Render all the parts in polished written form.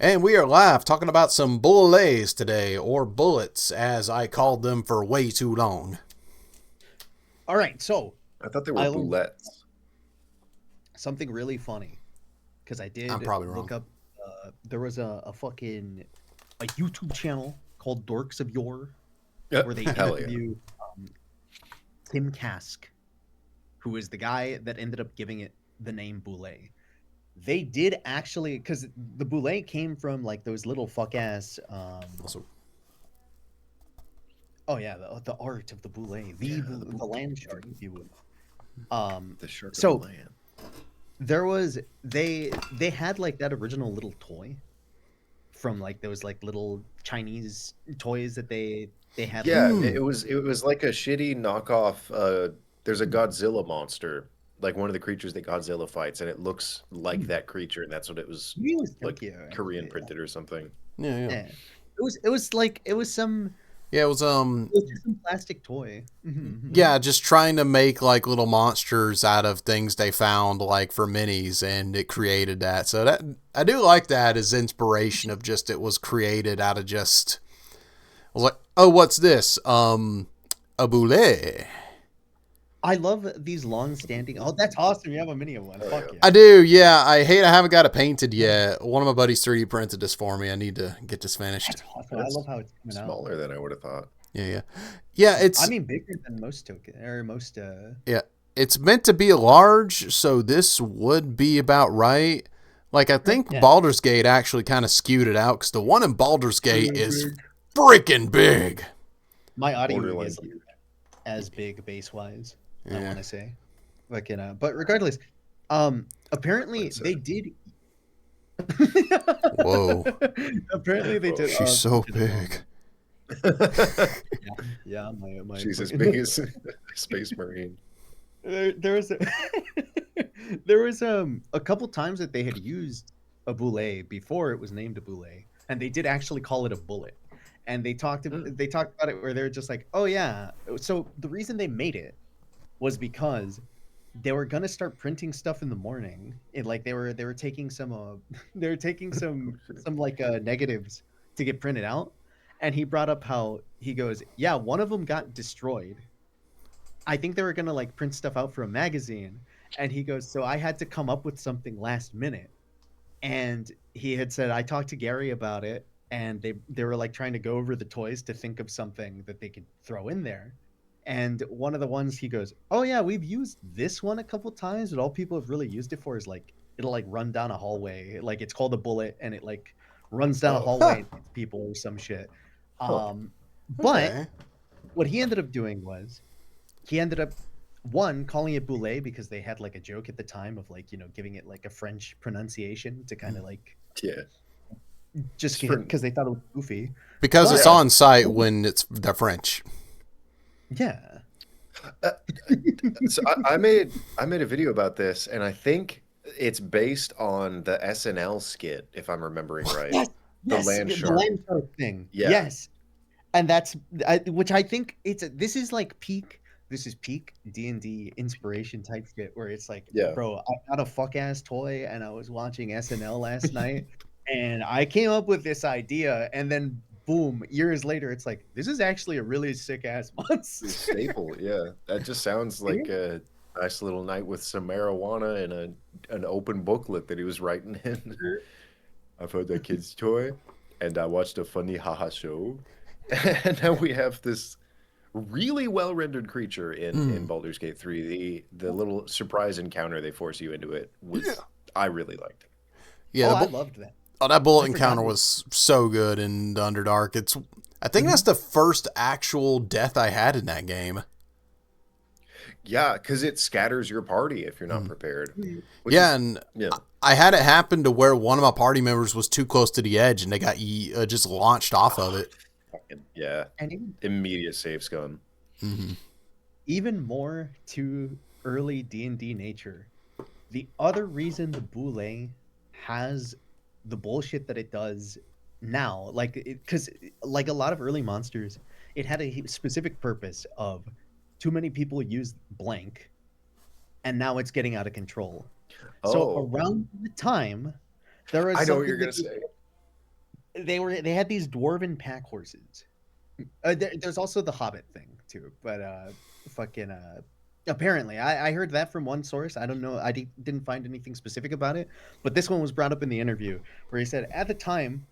And we are live talking about some bullets today, or bullets, as I called them for way too long. All right, so I thought they were I learned Bulettes. something really funny because I I'm did probably look wrong. up. There was a YouTube channel called Dorks of Yore where they Hell yeah. interview um, Tim Kask, who is the guy that ended up giving it the name Boule. They did actually, because the Boule came from like those little fuck ass. Also, Oh yeah, the art of the Boule, the land shark, if you would. The shark of the So land. there was they had like that original little toy from like those like little Chinese toys that they had like Yeah, the it was like a shitty knockoff. There's a Godzilla monster, like one of the creatures that Godzilla fights, and it looks like that creature, and that's what it was, maybe it was like Tokyo. Korean printed or something. yeah. Yeah, it was like Yeah, it was, it was just some plastic toy. yeah, just trying to make, like, little monsters out of things they found, like, for minis, and it created that. So that, I do like that as inspiration of just, it was created out of just, I was like, oh, what's this? A boulet. I love these long-standing. Oh, that's awesome! You have a mini of one. Oh Fuck yeah, I yeah! do, yeah. I haven't got it painted yet. One of my buddies 3D printed this for me. I need to get this finished. That's awesome. I love that's how it's coming out. smaller than I would have thought. Yeah. Yeah, I it's mean, bigger than most token or most. yeah, it's meant to be large, so this would be about right. Like, I think Yeah. Baldur's Gate actually kind of skewed it out because the one in Baldur's Gate Really is big. freaking big. My audio Borderline is like huge. as big base wise. I Yeah. want to say, like but regardless, apparently That's they did. Whoa, Apparently they did. she's so Did it wrong. big. Yeah. My She's as fucking- big as a space marine. there was a, there was a couple times that they had used a boulet before it was named a boulet, and they did actually call it a bullet. And they talked about it where they're just like, oh yeah. So the reason they made it was because they were gonna start printing stuff in the morning. Like they were taking some they were taking some like negatives to get printed out, and he brought up how he goes, yeah, one of them got destroyed. I think they were gonna like print stuff out for a magazine, and he goes, so I had to come up with something last minute. And he had said, I talked to Gary about it, and they were like trying to go over the toys to think of something that they could throw in there. And one of the ones he goes, oh yeah, we've used this one a couple times, but all people have really used it for is like it'll like run down a hallway. Like it's called a bullet, and it like runs down a Oh. hallway and hits people or some shit. Huh. But Okay. what he ended up doing was he ended up one calling it boulet because they had like a joke at the time of like giving it like a French pronunciation to kind of like Yeah. just For- because they thought it was goofy. Because it's But- on site when it's the French. Yeah. So I made a video about this, and I think it's based on the SNL skit, if I'm remembering right. Yes, The yes, land the shark. land shark thing. Yeah. Yes, and which I think this is like peak. This is peak D&D inspiration type shit where it's like, Yeah. bro, I got a fuck ass toy and I was watching SNL last night and I came up with this idea and then boom, years later, it's like this is actually a really sick ass monster. Staple, yeah. That just sounds like a nice little night with some marijuana and an open booklet that he was writing in. I've heard that kid's toy, and I watched a funny haha show, and now we have this really well rendered creature in Baldur's Gate 3. The little surprise encounter they force you into it was I really liked it. Yeah, Oh, I loved that. that bullet I forgot encounter it. was so good in Underdark. I think that's the first actual death I had in that game. Yeah, because it scatters your party if you're not prepared. Which Yeah, is- and yeah. I had it happen to where one of my party members was too close to the edge and they got just launched off of it. Yeah. And Immediate save scum. even more to early D&D nature, the other reason the Boule has the bullshit that it does now, like because like a lot of early monsters, it had a specific purpose of too many people use blank, and now it's getting out of control. So Oh. around the time there was I know what something you're gonna that you- say. they had these dwarven pack horses. There's also the Hobbit thing too, but fucking apparently I heard that from one source. I don't know. Didn't find anything specific about it, but this one was brought up in the interview where he said at the time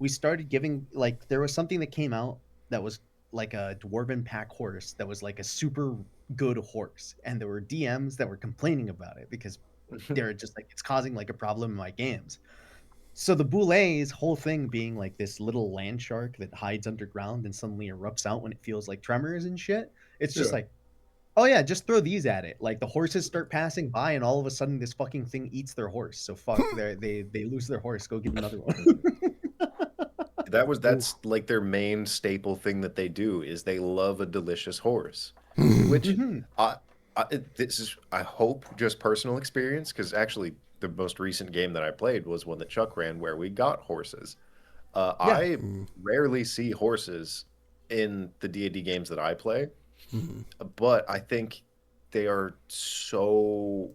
we started giving like there was something that came out that was like a dwarven pack horse that was like a super good horse, and there were DMs that were complaining about it because they're just like it's causing like a problem in my games. So the Boulet's whole thing being like this little land shark that hides underground and suddenly erupts out when it feels like tremors and shit. It's just Yeah. like, oh yeah, just throw these at it. Like the horses start passing by, and all of a sudden this fucking thing eats their horse. So fuck, they lose their horse. Go get another one. That's like their main staple thing that they do is they love a delicious horse, Hmm. which Mhm. this is I hope just personal experience because actually the most recent game that I played was one that Chuck ran where we got horses. Yeah. I rarely see horses in the D&D games that I play, Hmm. but I think they are so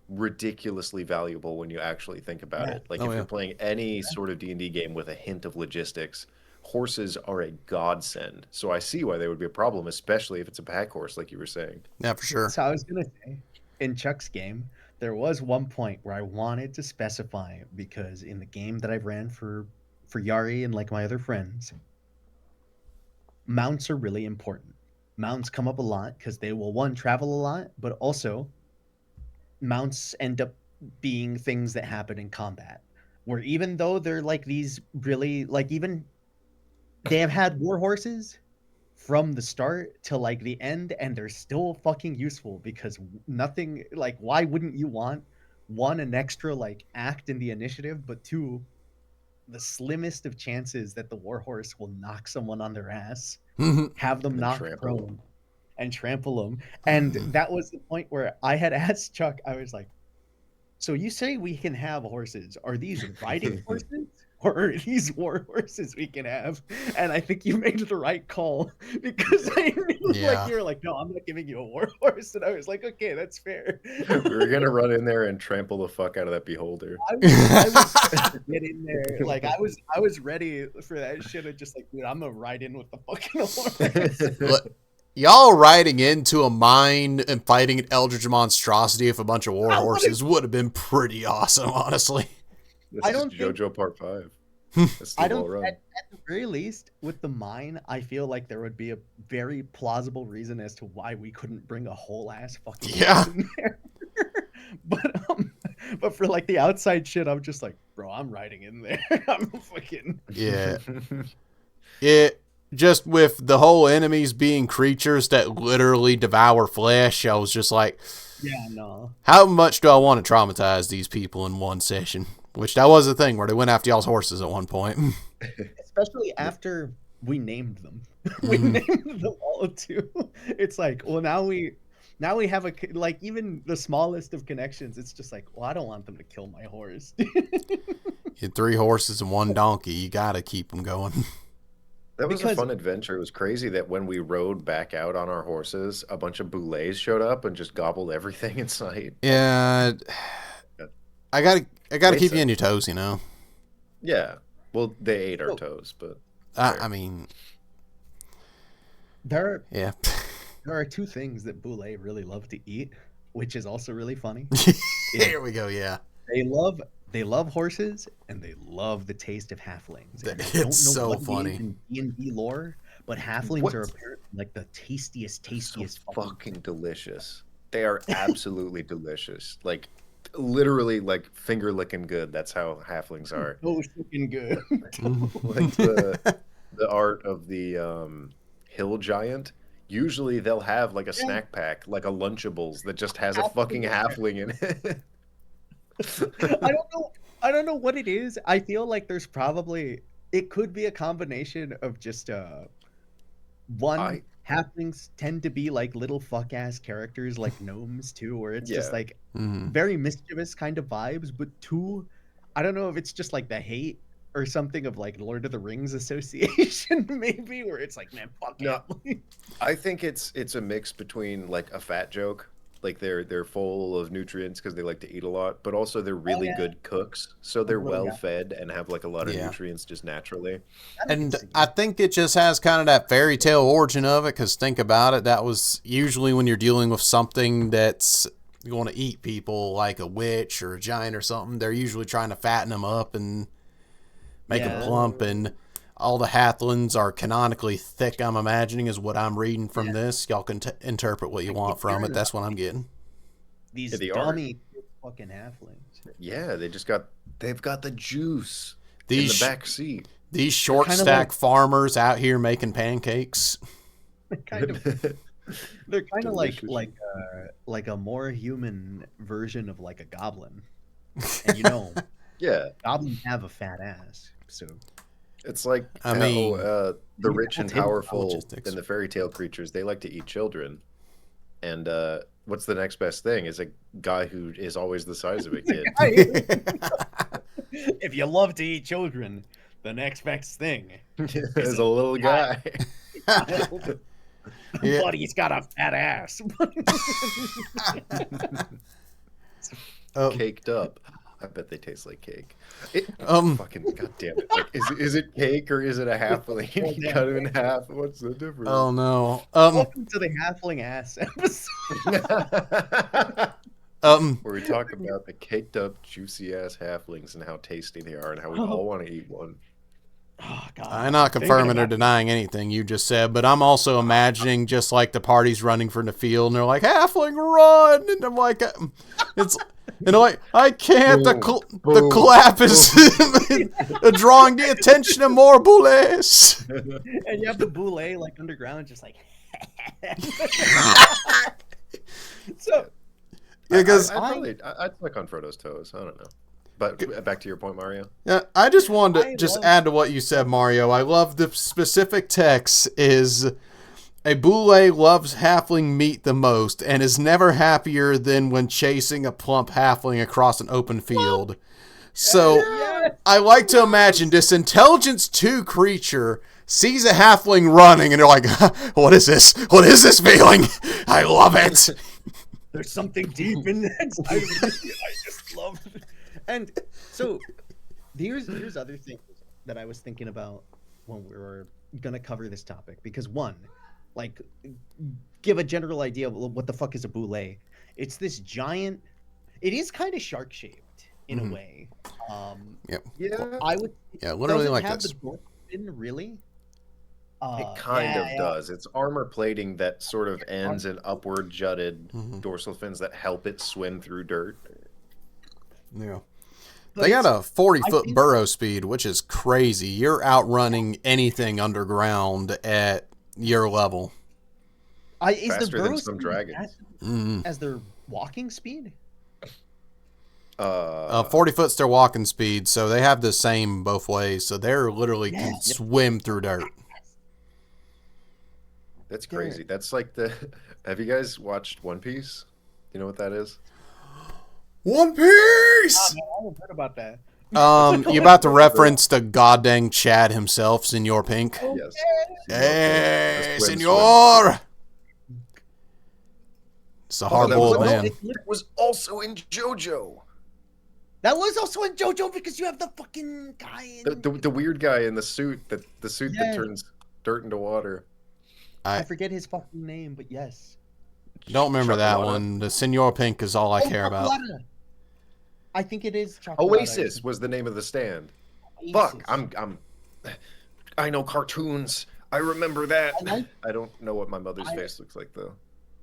ridiculously valuable when you actually think about Yeah. it. Like Oh if yeah. you're playing any sort of D&D game with a hint of logistics, horses are a godsend. So I see why they would be a problem, especially if it's a pack horse, like you were saying. Yeah, for sure. So I was gonna say, in Chuck's game, there was one point where I wanted to specify because in the game that I ran for Yari and like my other friends, mounts are really important. Mounts come up a lot because they will one travel a lot, but also mounts end up being things that happen in combat. Where even though they're like these really like even they have had war horses from the start to like the end, and they're still fucking useful because nothing like why wouldn't you want one an extra like act in the initiative, but two the slimmest of chances that the warhorse will knock someone on their ass, Hmm. have them And then knocked trample prone, and trample them. And that was the point where I had asked Chuck, I was like, so you say we can have horses. Are these riding horses? Or are these war horses we can have? And I think you made the right call because I knew like Yeah. you were like, no, I'm not giving you a war horse. And I was like, okay, that's fair. We were gonna run in there and trample the fuck out of that beholder. I was to get in there. Like I was ready for that shit of just like, dude, I'm gonna ride in with the fucking horse. Look, y'all riding into a mine and fighting an eldritch monstrosity with a bunch of war I would've- horses would have been pretty awesome, honestly. This I is don't think- JoJo Part 5. That's I the well don't run. at the very least with the mine, I feel like there would be a very plausible reason as to why we couldn't bring a whole ass fucking Yeah. horse in there. but for like the outside shit, I'm just like, bro, I'm riding in there. I'm fucking Yeah. It just with the whole enemies being creatures that literally devour flesh, I was just like, yeah, no. how much do I want to traumatize these people in one session? Which that was the thing where they went after y'all's horses at one point. Especially after we named them. We named them all too. It's like, well, now we have like even the smallest of connections. It's just like, well, I don't want them to kill my horse. You had 3 horses and 1 donkey. You gotta keep them going. That was a Because- fun adventure. It was crazy that when we rode back out on our horses, a bunch of Boulets showed up and just gobbled everything in sight. Yeah, I gotta They keep said- you on your toes, you know. Yeah. Well, they ate our Oh. toes, but I mean, there yeah. are two things that Boulets really love to eat, which is also really funny. Here we go. Yeah, They love horses and they love the taste of halflings. And I It's don't know so what it is funny. in D&D lore, but halflings What? are apparently like the tastiest so fucking. fucking delicious. They are absolutely delicious. Like literally like finger licking good. That's how halflings are. So fucking good. Like the art of the hill giant. Usually they'll have like a snack pack, like a Lunchables that just has a fucking halfling in it. I don't know what it is. I feel like there's probably it could be a combination of just one halflings tend to be like little fuck ass characters like gnomes too, where it's just Yeah. like Mhm. very mischievous kind of vibes, but two, I don't know if it's just like the hate or something of like Lord of the Rings association, maybe, where it's like, man, fuck No. it. I think it's a mix between like a fat joke Like they're full of nutrients because they like to eat a lot, but also they're really yeah. good cooks, so Those they're little well guys. fed and have like a lot of Yeah. nutrients just naturally. I can And see I it. think it just has kind of that fairy tale origin of it, because think about it, that was usually when you're dealing with something that's going to eat people, like a witch or a giant or something, they're usually trying to fatten them up and make them Yeah. plump, and all the Halflings are canonically thick, I'm imagining, is what I'm reading from Yeah. this. Y'all can interpret what you want from Fair it. enough. That's what I'm getting. These Yeah, they are. dummy fucking halflings. Yeah, they've got the juice in the These back seat. these short Kinda stack like- farmers out here making pancakes. kind of. They're kind of Delicious. like a more human version of like a goblin. And you know, Yeah, goblins have a fat ass, so it's like I how mean, the rich and table powerful logistics. in the fairy tale creatures, they like to eat children. And what's the next best thing? Is a guy who is always the size of a kid. if you love to eat children, the next best thing. Is a little guy. Yeah. But he's got a fat ass. Oh, Caked up. I bet they taste like cake. Um, Fucking goddamn it! Like, is it cake or is it a halfling? You cut it in half. What's the difference? oh no. Welcome to the halfling ass episode. Where we talk about the caked up, juicy ass halflings and how tasty they are and how we all want to eat one. Oh, God. I'm not confirming or denying anything you just said, but I'm also imagining just like the party's running from the field and they're like, halfling run! And I'm like, it's, and I'm like, I can't, the clap is drawing the attention of more bullets. And you have the boule like underground, just like. So, Yeah, because I'd suck on Frodo's toes. I don't know. But back to your point, Mario. yeah, I just wanted to add to what you said, Mario. I love the specific text is a boule loves halfling meat the most and is never happier than when chasing a plump halfling across an open field. So I like to imagine this intelligence 2 creature sees a halfling running and they're like, what is this? What is this feeling? I love it. there's something deep in that inside of me. I just love it. And so here's other things that I was thinking about when we were gonna cover this topic, because one, like, give a general idea of what the fuck is a boule. It's this giant, it is kind of shark shaped in a way. Yep. Yeah. I would Literally like have this. the dorsal fin, really. It kind of does. It's armor plating that sort of ends in upward jutted dorsal fins that help it swim through dirt. Yeah. But They got a 40 I foot think- burrow speed, which is crazy. You're outrunning anything underground at your level. Is Faster the than burrow some speed dragons. as their walking speed? 40 foot's their walking speed, so they have the same both ways. So they're literally can swim through dirt. That's crazy. That's like the. Have you guys watched One Piece? You know what that is? One Piece! I haven't heard about that. You about to reference the goddamn Chad himself, Senor Pink? Yes. Hey, Swim, Senor! It's a Oh, hard that was, boiled man. it was also in JoJo. That was also in JoJo because you have the fucking guy in... The weird guy in the suit that Yes. turns dirt into water. I forget his fucking name, but yes. Don't remember that Chocolata. one. The Senor Pink is all I care about. Chocolata. I think it is Chocolata. Oasis was the name of the stand. Fuck, I know cartoons. I remember that. I don't know what my mother's face looks like though.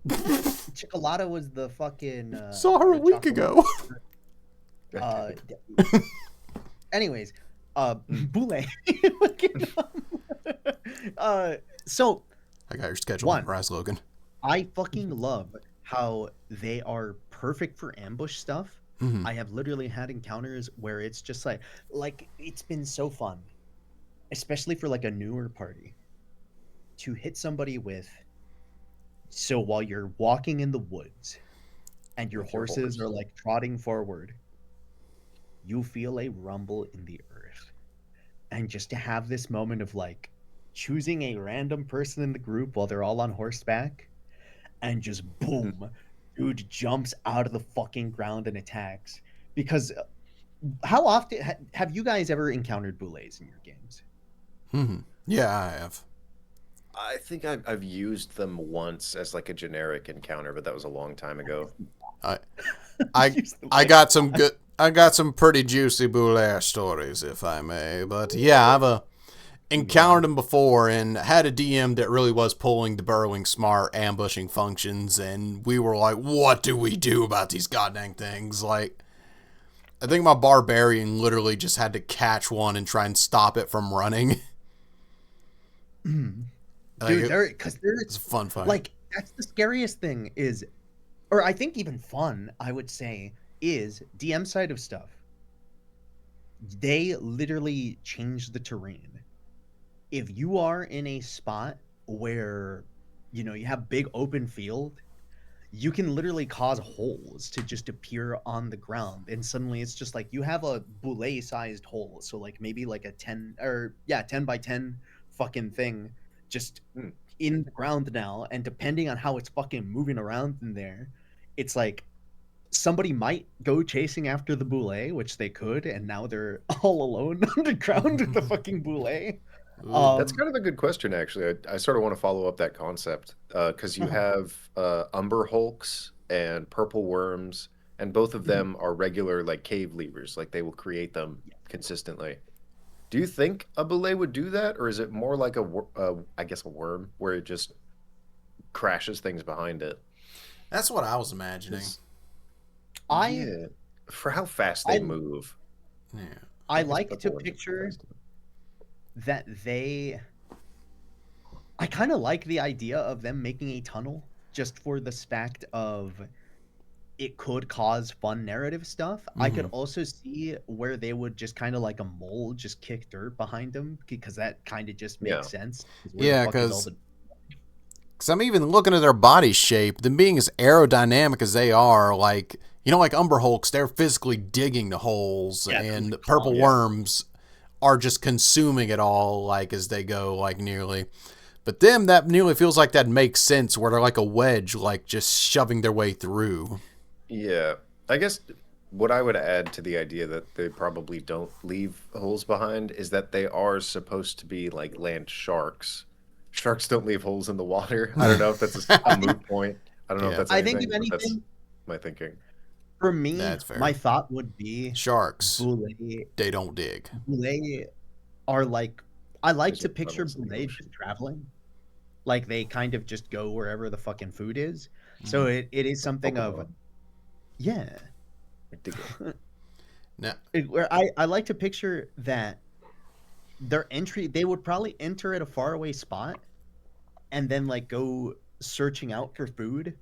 Chocolata was the fucking... Saw her a the week chocolate- ago. Anyways, boule. So I got your schedule. One. Rise, Logan. I fucking love how they are perfect for ambush stuff. Mhm. I have literally had encounters where it's just like it's been so fun, especially for like a newer party, to hit somebody with. So while you're walking in the woods and your With your horses horse. are like trotting forward, you feel a rumble in the earth. And just to have this moment of like choosing a random person in the group while they're all on horseback and just boom, dude jumps out of the fucking ground and attacks. Because how often have you guys ever encountered bullets in your games? Yeah, I have. I think I've used them once as like a generic encounter, but that was a long time ago. I I Use them I like got some good. I got some pretty juicy Boulaire stories, if I may. But yeah, I've encountered them before and had a DM that really was pulling the burrowing smart ambushing functions, and we were like, what do we do about these goddamn things? Like, I think my barbarian literally just had to catch one and try and stop it from running. dude, It's there's a fun fight. like that's the scariest thing is, or I think even fun, I would say, is DM side of stuff. They literally change the terrain. If you are in a spot where you have big open field, you can literally cause holes to just appear on the ground, and suddenly it's just like you have a boulet sized hole, so like maybe like a 10 or yeah 10 by 10 fucking thing just Hmm. in the ground now, and depending on how it's fucking moving around in there, it's like somebody might go chasing after the boulet, which they could, and now they're all alone underground with the fucking boulet. Ooh. That's kind of a good question, actually. I sort of want to follow up that concept because you Uh-huh. have Umber Hulks and Purple Worms, and both of Mhm. them are regular like cave levers. Like they will create them consistently. Do you think a belay would do that, or is it more like I guess a worm where it just crashes things behind it? That's what I was imagining. 'Cause, I yeah, for how fast they I move, Yeah. I I guess like to Purple Worms are pretty picture fast. that they I kind of like the idea of them making a tunnel just for the fact of it could cause fun narrative stuff. I could Hmm. also see where they would just kind of like a mole just kick dirt behind them because that kind of just Yeah, makes sense. 'Cause where the Yeah, fuck is all because the I'm even looking at their body shape, them being as aerodynamic as they are, like, like Umber Hulks, they're physically digging the holes, yeah, they're and like Purple yeah, claws. Worms are just consuming it all, like, as they go, like, nearly. But them, that nearly feels like that makes sense, where they're like a wedge, like, just shoving their way through. yeah. I guess what I would add to the idea that they probably don't leave holes behind is that they are supposed to be like land sharks. Sharks don't leave holes in the water. I don't know if that's a moot point. I don't know if Yeah, that's I think if anything, but that's anything, my thinking. for me, that's my fair. thought would be Sharks, Boulet. they don't dig. Boulet are like I like There's to no picture tunnels in the Boulet just ocean. traveling. Like they kind of just go wherever the fucking food is. So Mm. it is Like something of Pokemon. yeah. I dig it. Now, Where I like to picture that their entry they would probably enter at a faraway spot and then like go searching out for food.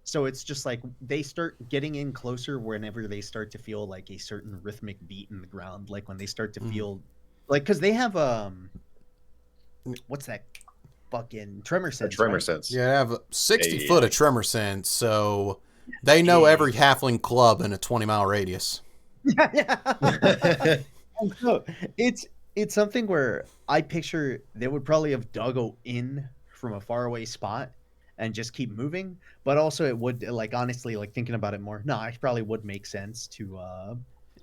So it's just like they start getting in closer whenever they start to feel like a certain rhythmic beat in the ground, like when they start to mm. feel like because they have what's that fucking tremor A sense, tremor right? sense. Yeah, I have 60 foot Yeah. of tremor sense, so they know every Big. halfling club in a 20-mile radius. Yeah, yeah. Yeah. And so it's something where I picture they would probably have dug in from a faraway spot and just keep moving. But also it would like honestly, like thinking about it more, no, it probably would make sense to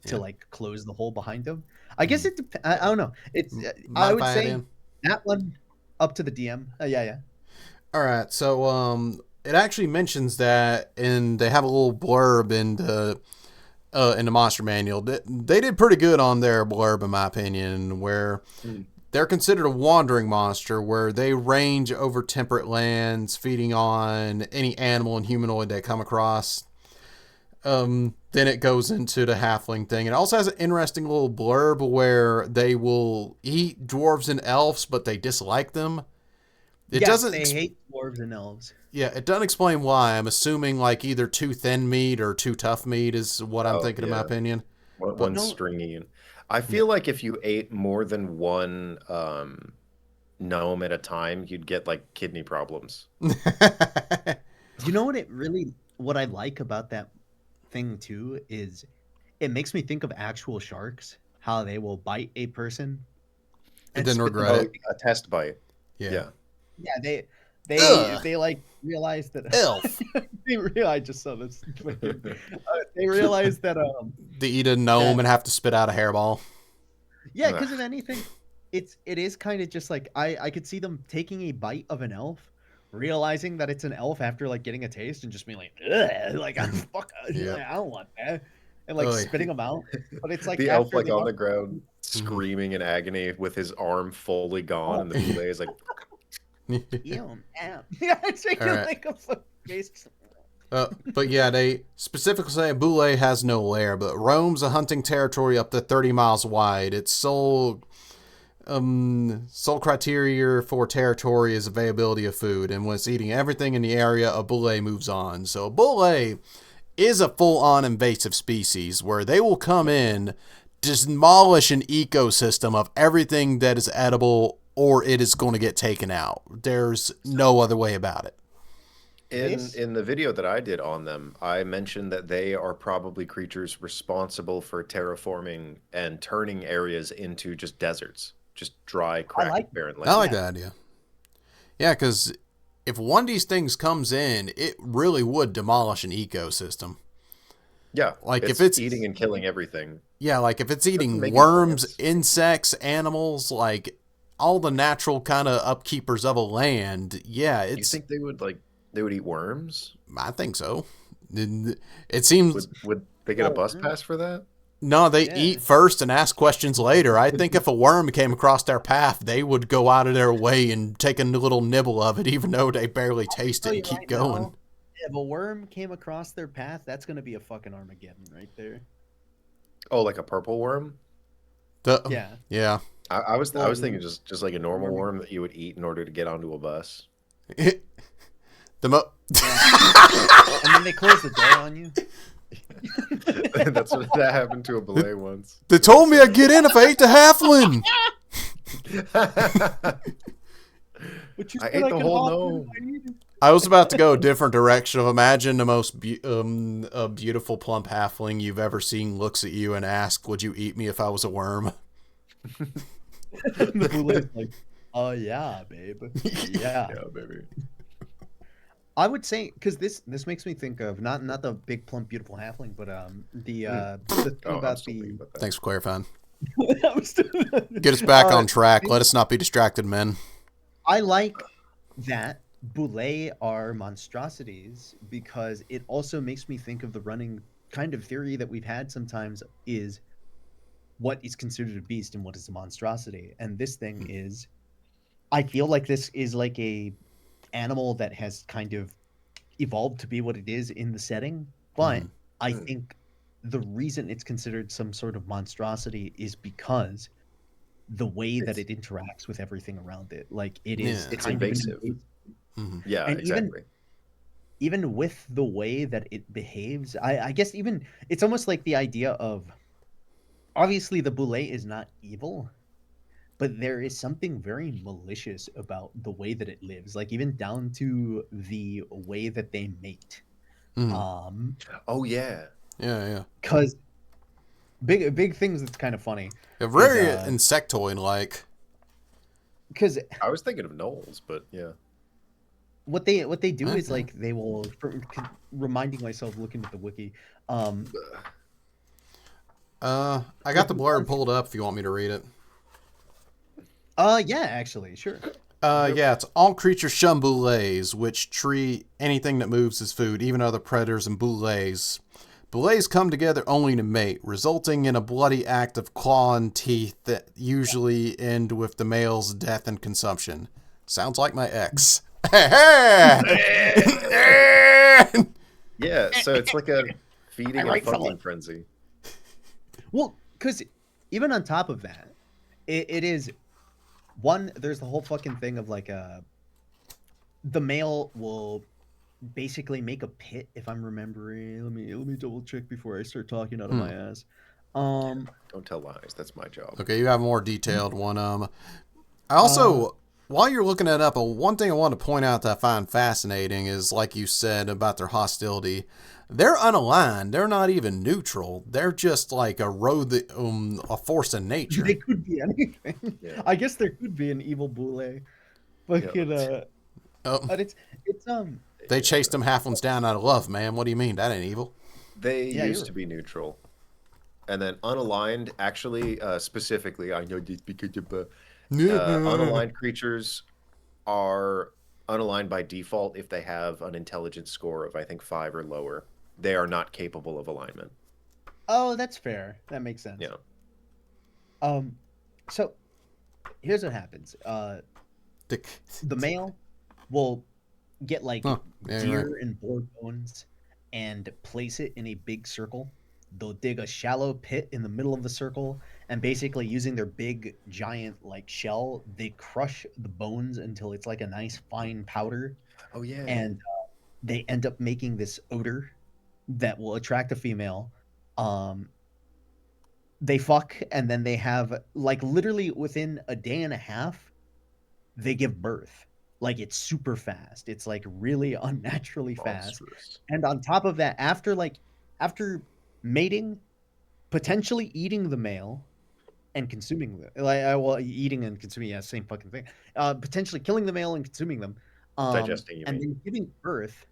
Yeah. like close the hole behind them. I guess Mm. I don't know. It's I Mind if would I add say in? that one up to the DM. Yeah, yeah. All right, so it actually mentions that, and they have a little blurb in the monster manual. They did pretty good on their blurb, in my opinion, where Mm. they're considered a wandering monster, where they range over temperate lands, feeding on any animal and humanoid they come across. Then it goes into the halfling thing. It also has an interesting little blurb where they will eat dwarves and elves, but they dislike them. It Yes, doesn't. they hate dwarves and elves. Yeah, it doesn't explain why. I'm assuming like either too thin meat or too tough meat is what I'm Oh thinking in my yeah. opinion. But One's No, stringy. And I yeah. feel like if you ate more than one gnome at a time, you'd get like kidney problems. you know what I like about that thing too is it makes me think of actual sharks, how they will bite a person And and then spit them regret Oh, out. it. a test bite. Yeah. Yeah. Yeah, they like realized that Elf. I just saw this. They realized that They eat a gnome and have to spit out a hairball. yeah, because if anything, it is kind of just like I could see them taking a bite of an elf, realizing that it's an elf after like getting a taste and just being like, ugh, like fuck, Yeah. I don't want that, and like Oy. spitting them out. But it's like the elf after like they on got- the ground screaming in agony with his arm fully gone, and the Boule is like, Ew, ow. Yeah, it's making Alright. like a fucking face. But yeah, they specifically say Boule has no lair, but roams a hunting territory up to 30 miles wide. Its sole criteria for territory is availability of food, and when it's eating everything in the area, a Boule moves on. So a Boule is a full-on invasive species where they will come in, demolish an ecosystem of everything that is edible, or it is going to get taken out. There's no other way about it. in the video that I did on them, I mentioned that they are probably creatures responsible for terraforming and turning areas into just deserts, just dry, cracked, like- barren I land. like that idea. Yeah, because if one of these things comes in, it really would demolish an ecosystem. Yeah, Like, if it's- eating and killing everything. Yeah, like if it's eating make it worms, plants. insects, animals, like all the natural kind of upkeepers of a land, yeah, You it's. think they would eat worms? I think so. It seems. Would they get a bus pass for that? No, they Yeah. eat first and ask questions later. I think if a worm came across their path, they would go out of their way and take a little nibble of it, even though they barely taste it Tell and you keep right going. now, if a worm came across their path, that's gonna be a fucking Armageddon right there. Oh, like a purple worm? Yeah. Yeah. I was Well, thinking just like a normal worm that you would eat in order to get onto a bus. The And then they close the door on you. That's what that happened to a Belay once. They told me I'd get in if I ate the halfling. But you I said ate the could whole hop gnome. in if I needed. I was about to go a different direction. Of imagine the most a beautiful plump halfling you've ever seen looks at you and asks, "Would you eat me if I was a worm?" The Boulet's like, oh yeah, babe. Yeah. Yeah, baby. I would say because this makes me think of not the big plump beautiful halfling, but the thing Oh, I'm about still thinking about that. Thanks for clarifying. the Get us back on track. Let us not be distracted, men. I like that Boulet are monstrosities because it also makes me think of the running kind of theory that we've had sometimes is what is considered a beast and what is a monstrosity. And this thing is, I feel like this is like a animal that has kind of evolved to be what it is in the setting. But I think the reason it's considered some sort of monstrosity is because the way that it interacts with everything around it. Like it is Yeah. It's kind of an invasive. Yeah, And exactly. even with the way that it behaves, I guess even it's almost like the idea of obviously the Boulet is not evil, but there is something very malicious about the way that it lives, like even down to the way that they mate. Oh yeah. Yeah. Because big things that's kind of funny. They're very Is, insectoid like. Because I was thinking of Knowles, but yeah. what they do is Okay. like they will reminding myself looking at the wiki. I got the blurb pulled up if you want me to read it. Yeah, actually, sure. Yeah, it's all creatures shun boulets, which treat anything that moves as food, even other predators and boulets. Boulets come together only to mate, resulting in a bloody act of claw and teeth that usually end with the male's death and consumption. Sounds like my ex. Yeah, so it's like a feeding and right, fucking fella. frenzy. Well, because even on top of that, it is one. There's the whole fucking thing of like the male will basically make a pit. If I'm remembering, let me double check before I start talking out of my ass. Don't tell lies. That's my job. Okay, you have a more detailed one. I also, while you're looking that up, one thing I want to point out that I find fascinating is, like you said about their hostility, they're unaligned. They're not even neutral. They're just like a force in nature. They could be anything. Yeah. I guess there could be an evil boule. Fucking Oh, But it's they chased them halflings down out of love, man. What do you mean? That ain't evil. They yeah, used to be neutral. And then unaligned, actually, specifically, I know this because of unaligned creatures are unaligned by default if they have an intelligence score of, I think, 5 or lower. They are not capable of alignment. oh, that's fair. That makes sense. Yeah. Um, so here's what happens. Dick. The male will get like Huh. Yeah, you're deer right. and boar bones and place it in a big circle. They'll dig a shallow pit in the middle of the circle, and basically using their big giant like shell, they crush the bones until it's like a nice fine powder, Oh, yeah. and they end up making this odor that will attract a female. Um, they fuck, and then they have like literally within a day and a half, they give birth. Like it's super fast. It's like really unnaturally fast. Monstrous. And on top of that, after mating, potentially eating the male and consuming the well, eating and consuming, yeah, same fucking thing. Potentially killing the male and consuming them. Digesting, you And mean? then giving birth.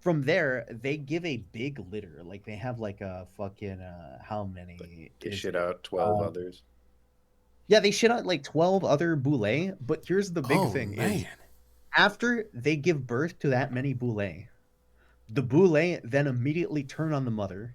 From there, they give a big litter. Like they have like a fucking how many They is shit it? out 12 others. Yeah, they shit out like 12 other boule, but here's the big Oh thing man. is after they give birth to that many boule, the boule then immediately turn on the mother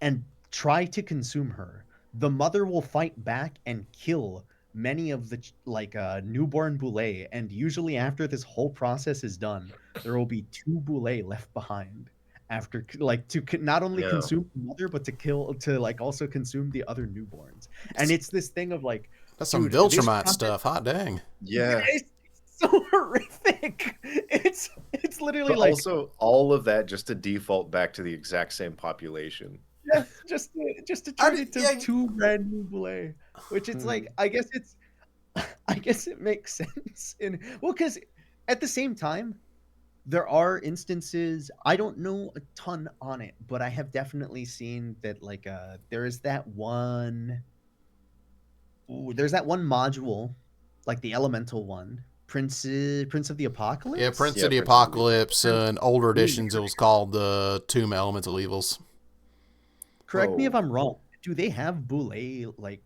and try to consume her. The mother will fight back and kill many of the newborn boule, and usually after this whole process is done, there will be 2 boule left behind after like not only Yeah. consume the mother but to like also consume the other newborns. And it's this thing of like, That's some dude, this Viltrumite process stuff. Hot dang. Yeah. it's so horrific. It's literally But like also, all of that just to default back to the exact same population. yeah, just to turn it to yeah. 2 brand new boule, which it's like I guess it makes sense in well because at the same time there are instances I don't know a ton on it, but I have definitely seen that like there is that one there's that one module like the elemental one Prince of the Yeah, Apocalypse. Prince Yeah, of the Prince of the Evil. Apocalypse. In older editions, it was called the Tomb Elemental Evils. Correct me if Whoa. I'm wrong. Do they have boule like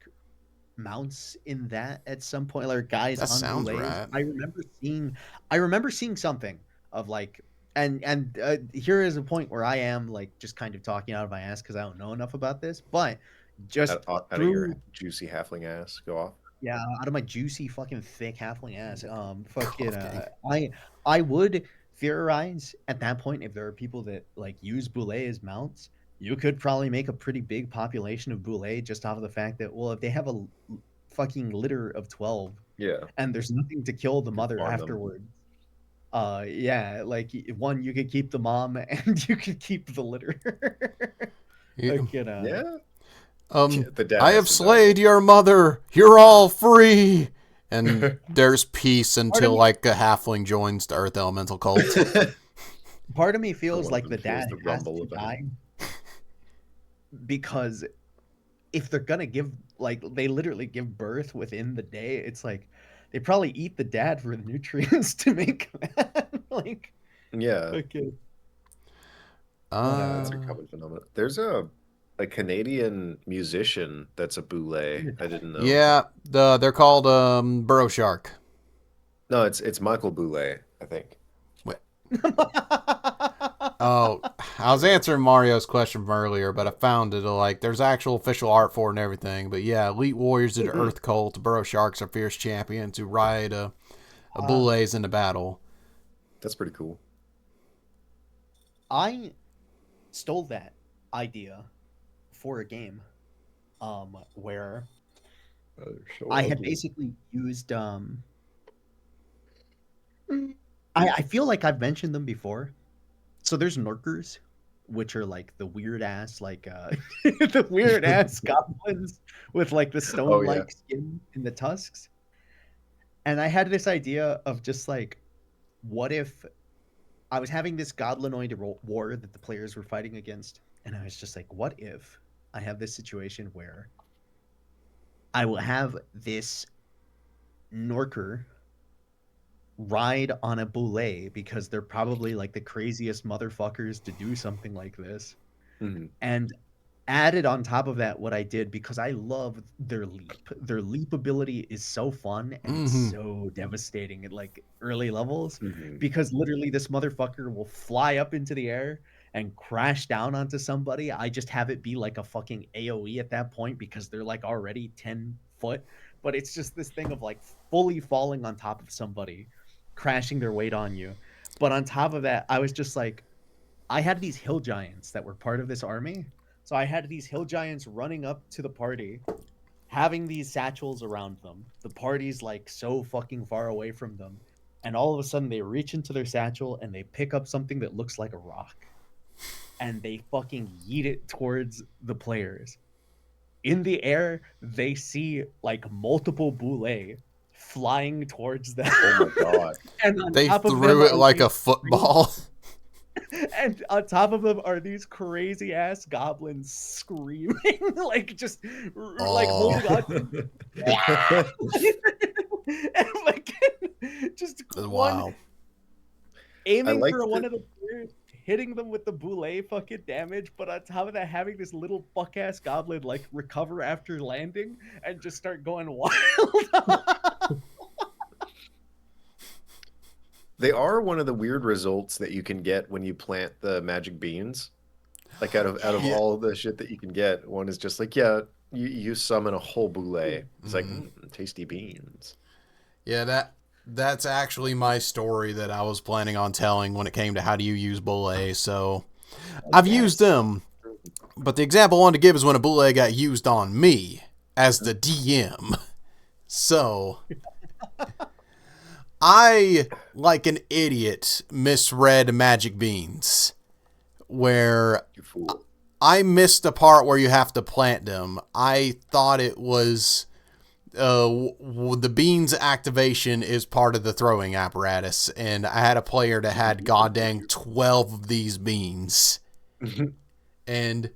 mounts in that at some point, like guys That on sounds boules? right. I remember seeing something of like and here is a point where I am like just kind of talking out of my ass because I don't know enough about this, but just Out of your through juicy halfling ass, go off. yeah, out of my juicy fucking thick halfling ass. Fucking Okay. I would theorize at that point if there are people that like use boule as mounts, you could probably make a pretty big population of boule just off of the fact that well, if they have a fucking litter of 12 Yeah, and there's nothing to kill the you can mother farm them. afterwards. Yeah, like one you could keep the mom and you could keep the litter. Yeah. Like, Yeah, the dad I has have to slayed your mother. You're all free. And there's peace part of until me, like a halfling joins the Earth Elemental cult. die. part of me Or feels one of like them the feels dad the has rumble to of a die because if they're gonna give like they literally give birth within the day, it's like they probably eat the dad for the nutrients to make that. Like Yeah, okay. But that's a common phenomenon. There's a Canadian musician that's a boule. I didn't know. Yeah, they're called burrow shark. No, it's Michael Boulay, I think. Wait. Oh, I was answering Mario's question from earlier, but I found it like there's actual official art for it and everything. But yeah, elite warriors of the Mhm. Earth Cult, burrow sharks are fierce champions who ride a uh, boules into battle. That's pretty cool. I stole that idea for a game where They're so I had ugly. basically used I feel like I've mentioned them before. So there's Nurkers, which are like the weird ass like the weird ass goblins with like the Oh yeah. stone-like skin and the tusks. And I had this idea of just like what if I was having this goblinoid war that the players were fighting against, and I was just like, what if I have this situation where I will have this Norker ride on a boulet because they're probably like the craziest motherfuckers to do something like this. Mhm. And added on top of that, what I did, because I love their leap. Their leap ability is so fun and it's Mm-hmm. so devastating at like early levels, Mhm. because literally this motherfucker will fly up into the air and crash down onto somebody. I just have it be like a fucking AoE at that point because they're like already 10 foot. But it's just this thing of like fully falling on top of somebody, crashing their weight on you. But on top of that, I was just like, I had these hill giants that were part of this army. So I had these hill giants running up to the party, having these satchels around them. The party's like so fucking far away from them. And all of a sudden they reach into their satchel and they pick up something that looks like a rock. And they fucking yeet it towards the players. In the air, they see like multiple boulets flying towards them. Oh my god. And on They top of them threw it are like these a football. and on top of them are these crazy ass goblins screaming, like just like Oh. holding on, and like just one Wow. aiming like for one that- of the players, hitting them with the boulet fucking damage, but on top of that, having this little fuck ass goblin like recover after landing and just start going wild. They are one of the weird results that you can get when you plant the magic beans. Like out of Yeah. all the shit that you can get, one is just like, yeah, you summon a whole boulet. It's like tasty beans. Yeah, that's actually my story that I was planning on telling when it came to how do you use boulet. So I've used them, but the example I wanted to give is when a boulet got used on me as the DM. So I, like an idiot, misread magic beans, where You fool. I missed the part where you have to plant them. I thought it was the beans activation is part of the throwing apparatus, and I had a player that had goddamn 12 of these beans, and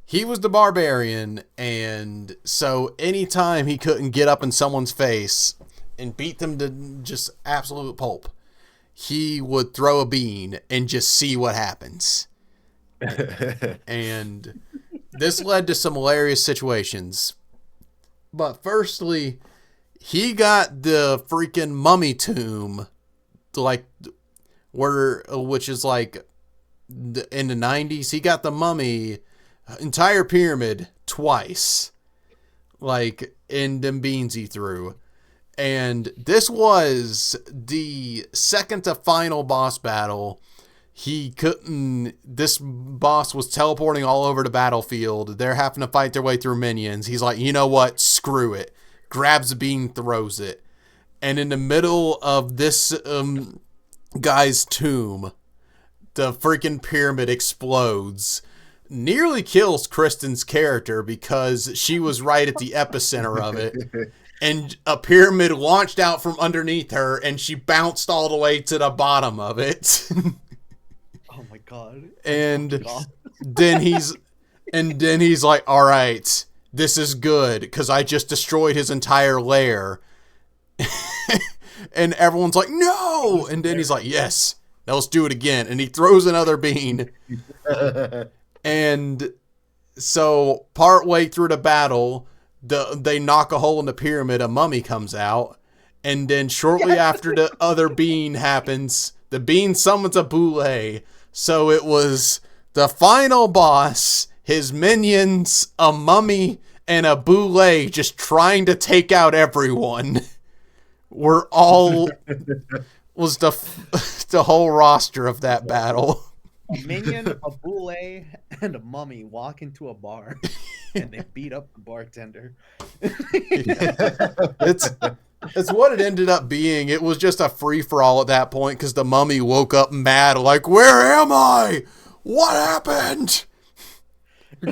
he was the barbarian, and so anytime he couldn't get up in someone's face and beat them to just absolute pulp, he would throw a bean and just see what happens. And this led to some hilarious situations. But firstly, he got the freaking mummy tomb, like, which is like in the 90s. He got the mummy entire pyramid twice, like in them beans he threw. And this was the second to final boss battle. This boss was teleporting all over the battlefield. They're having to fight their way through minions. He's like, you know what? Screw it. Grabs a bean, throws it. And in the middle of this guy's tomb, the freaking pyramid explodes. Nearly kills Kristen's character because she was right at the epicenter of it. And a pyramid launched out from underneath her, and she bounced all the way to the bottom of it. Oh my god. And then he's like, all right, this is good because I just destroyed his entire lair. And everyone's like, no. And then he's like, yes, now let's do it again. And he throws another bean. And so partway through the battle, they knock a hole in the pyramid, a mummy comes out, and then shortly after the other bean happens, the bean summons a boulet. So it was the final boss, his minions, a mummy, and a boulet just trying to take out everyone. We're all was the whole roster of that battle. A minion, a boulet, and a mummy walk into a bar, and they beat up the bartender. It's what it ended up being. It was just a free-for-all at that point because the mummy woke up mad, like, where am I? What happened?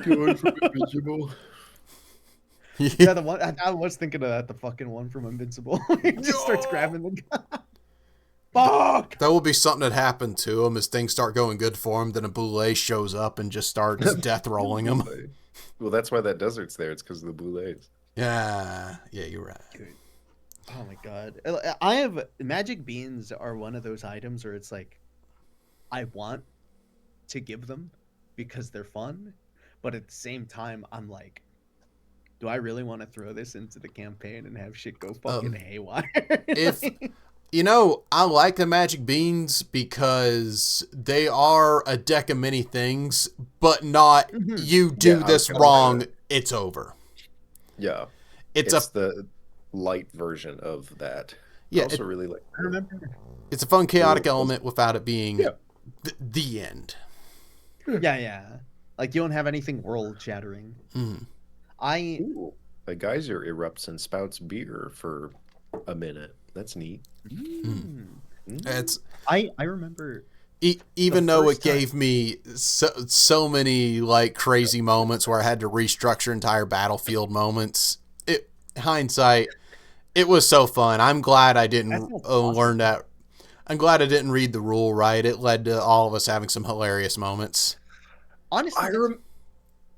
Going from invisible. Yeah, the one I was thinking of that, the fucking one from Invincible. He just starts grabbing the guy. Fuck! That will be something that happened to him as things start going good for him. Then a boulet shows up and just starts death rolling him. Well, that's why that desert's there. It's because of the boulets. Yeah, you're right. Oh my god. I have magic beans are one of those items where it's like I want to give them because they're fun, but at the same time I'm like, do I really want to throw this into the campaign and have shit go fucking haywire? If I like the magic beans because they are a deck of many things, but not you do this wrong, it's over. Yeah. It's the light version of that. Yeah, I also really like. I remember. It's a fun chaotic element without it being the end. Yeah. Like you don't have anything world shattering. A geyser erupts and spouts beer for a minute. That's neat. It's I remember. Even though it gave me so many like crazy moments where I had to restructure entire battlefield moments. Hindsight, it was so fun. I'm glad I didn't learn that. I'm glad I didn't read the rule right. It led to all of us having some hilarious moments. Honestly,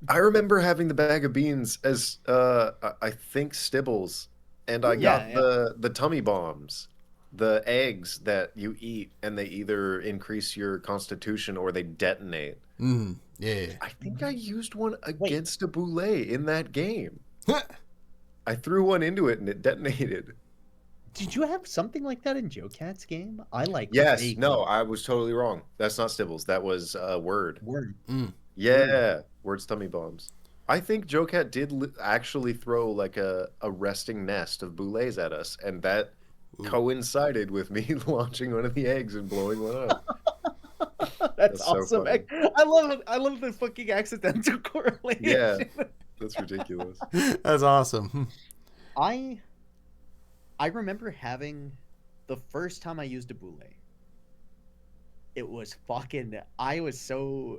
I remember having the bag of beans as I think Stibbles, and I got the tummy bombs, the eggs that you eat, and they either increase your constitution or they detonate. Yeah. I think I used one against a Boulet in that game. I threw one into it and it detonated. Did you have something like that in Joe Cat's game? Yes. No, I was totally wrong. That's not Stibbles. That was Word. Word. Yeah. Word's tummy bombs. I think Joe Cat did actually throw like a resting nest of boulets at us, and that coincided with me launching one of the eggs and blowing one up. That's awesome. So I love the fucking accidental correlation. Yeah. That's ridiculous. That's awesome. I remember having the first time I used a boule. It was I was so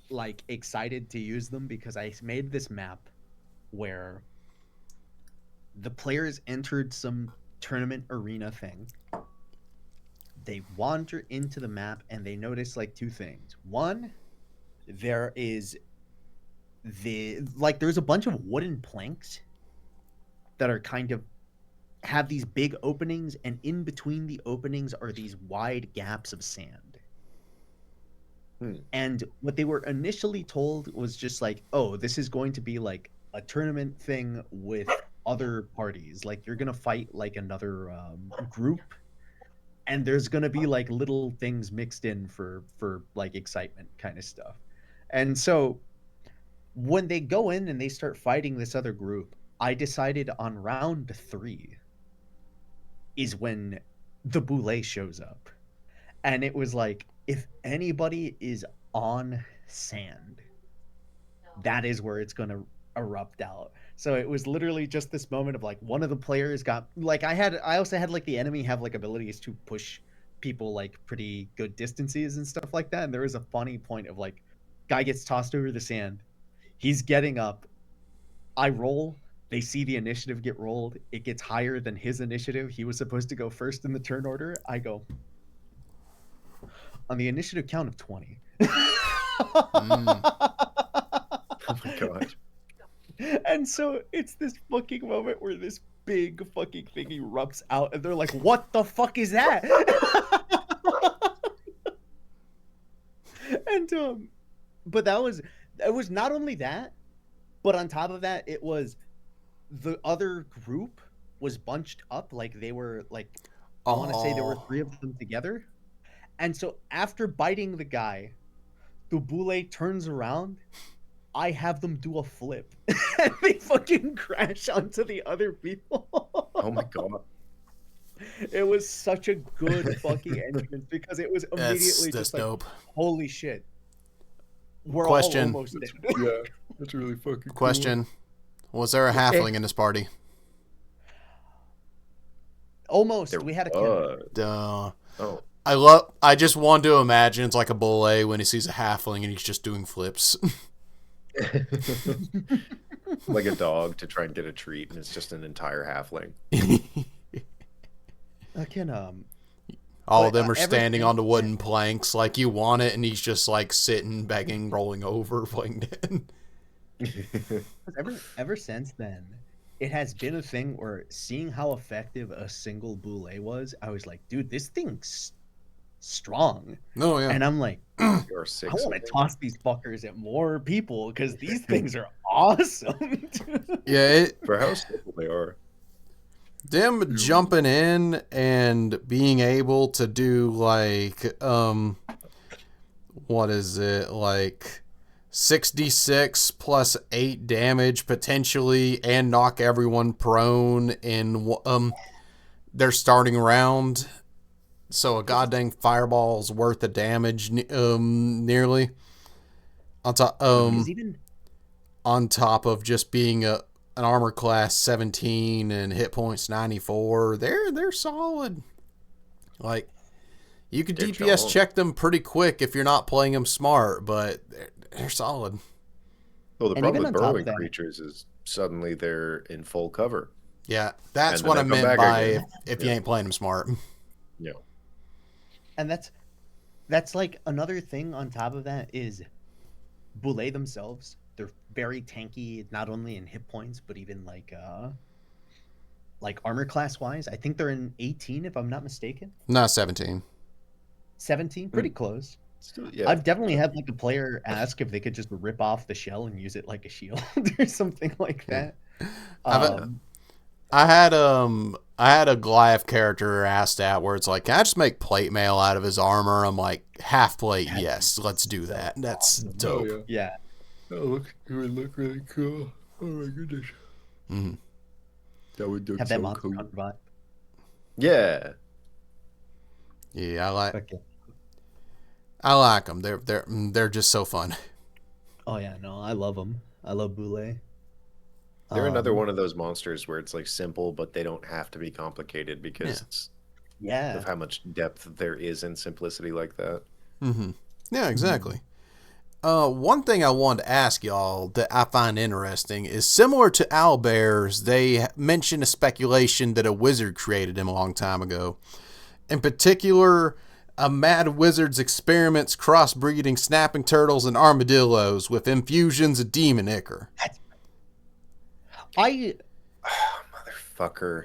like excited to use them because I made this map where the players entered some tournament arena thing. They wander into the map and they notice like two things. One, there's a bunch of wooden planks that are kind of have these big openings, and in between the openings are these wide gaps of sand. And what they were initially told was just like, oh, this is going to be like a tournament thing with other parties. Like you're going to fight like another group, and there's going to be like little things mixed in for like excitement kind of stuff. And so when they go in and they start fighting this other group, I decided on round 3 is when the boule shows up. And it was like, if anybody is on sand, that is where it's going to erupt out. So it was literally just this moment of like one of the players got like I also had like the enemy have like abilities to push people like pretty good distances and stuff like that. And there was a funny point of like guy gets tossed over the sand. He's getting up. I roll. They see the initiative get rolled. It gets higher than his initiative. He was supposed to go first in the turn order. I go, on the initiative count of 20. Oh my god. And so it's this fucking moment where this big fucking thing erupts out and they're like, what the fuck is that? And but it was not only that, but on top of that, it was the other group was bunched up, like they were like I want to say there were 3 of them together. And so after biting the guy, the boule turns around. I have them do a flip. And they fucking crash onto the other people. Oh my god. It was such a good fucking entrance because it was immediately that's just like, dope. holy shit. We're Question. all almost dead. Yeah, that's really fucking cool. Question. Was there a halfling in this party? Almost. There We had a was. kid. Oh. I just want to imagine it's like a boule when he sees a halfling and he's just doing flips. Like a dog to try and get a treat, and it's just an entire halfling. I can All of them are standing on the wooden planks like you want it, and he's just like sitting, begging, rolling over, playing dead. ever since then, it has been a thing where seeing how effective a single boule was, I was like, dude, this thing's strong. Oh yeah. And I'm like, Or I six. want to toss these fuckers at more people because these things are awesome. Yeah, For how simple they are. them jumping in and being able to do like what is it, like 6d6 plus 8 damage potentially, and knock everyone prone in their starting round. So a goddamn fireball's worth of damage, nearly on top Because even on top of just being an armor class 17 and hit points 94. They're solid. Like, you could They're DPS strong. check them pretty quick if you're not playing them smart, but they're solid. Well, the And problem even with on top burrowing of that- creatures is suddenly they're in full cover. Yeah, that's And then what they I come meant back by again. if you Yeah. ain't playing them smart. Yeah. and that's like another thing on top of that is Boule themselves. They're very tanky, not only in hit points, but even like armor class wise. I think they're in 18 if I'm not mistaken. Not 17. 17, pretty close. Still, yeah. I've definitely had like a player ask if they could just rip off the shell and use it like a shield or something like that. I had a Goliath character asked that where it's like, can I just make plate mail out of his armor? I'm like, half plate, yes, let's do that. That's dope. Yeah. Oh, it would look really cool. Oh my goodness. Mm-hmm. That would look Have so that monster cool. hunter vibe. Yeah. Yeah, Okay. I like them. They're just so fun. Oh yeah, no, I love them. I love Boule. They're another one of those monsters where it's like simple, but they don't have to be complicated because Yeah. of how much depth there is in simplicity like that. Mm-hmm. Yeah, exactly. One thing I wanted to ask y'all that I find interesting is similar to owlbears, they mentioned a speculation that a wizard created him a long time ago. In particular, a mad wizard's experiments crossbreeding snapping turtles and armadillos with infusions of demon ichor. Motherfucker.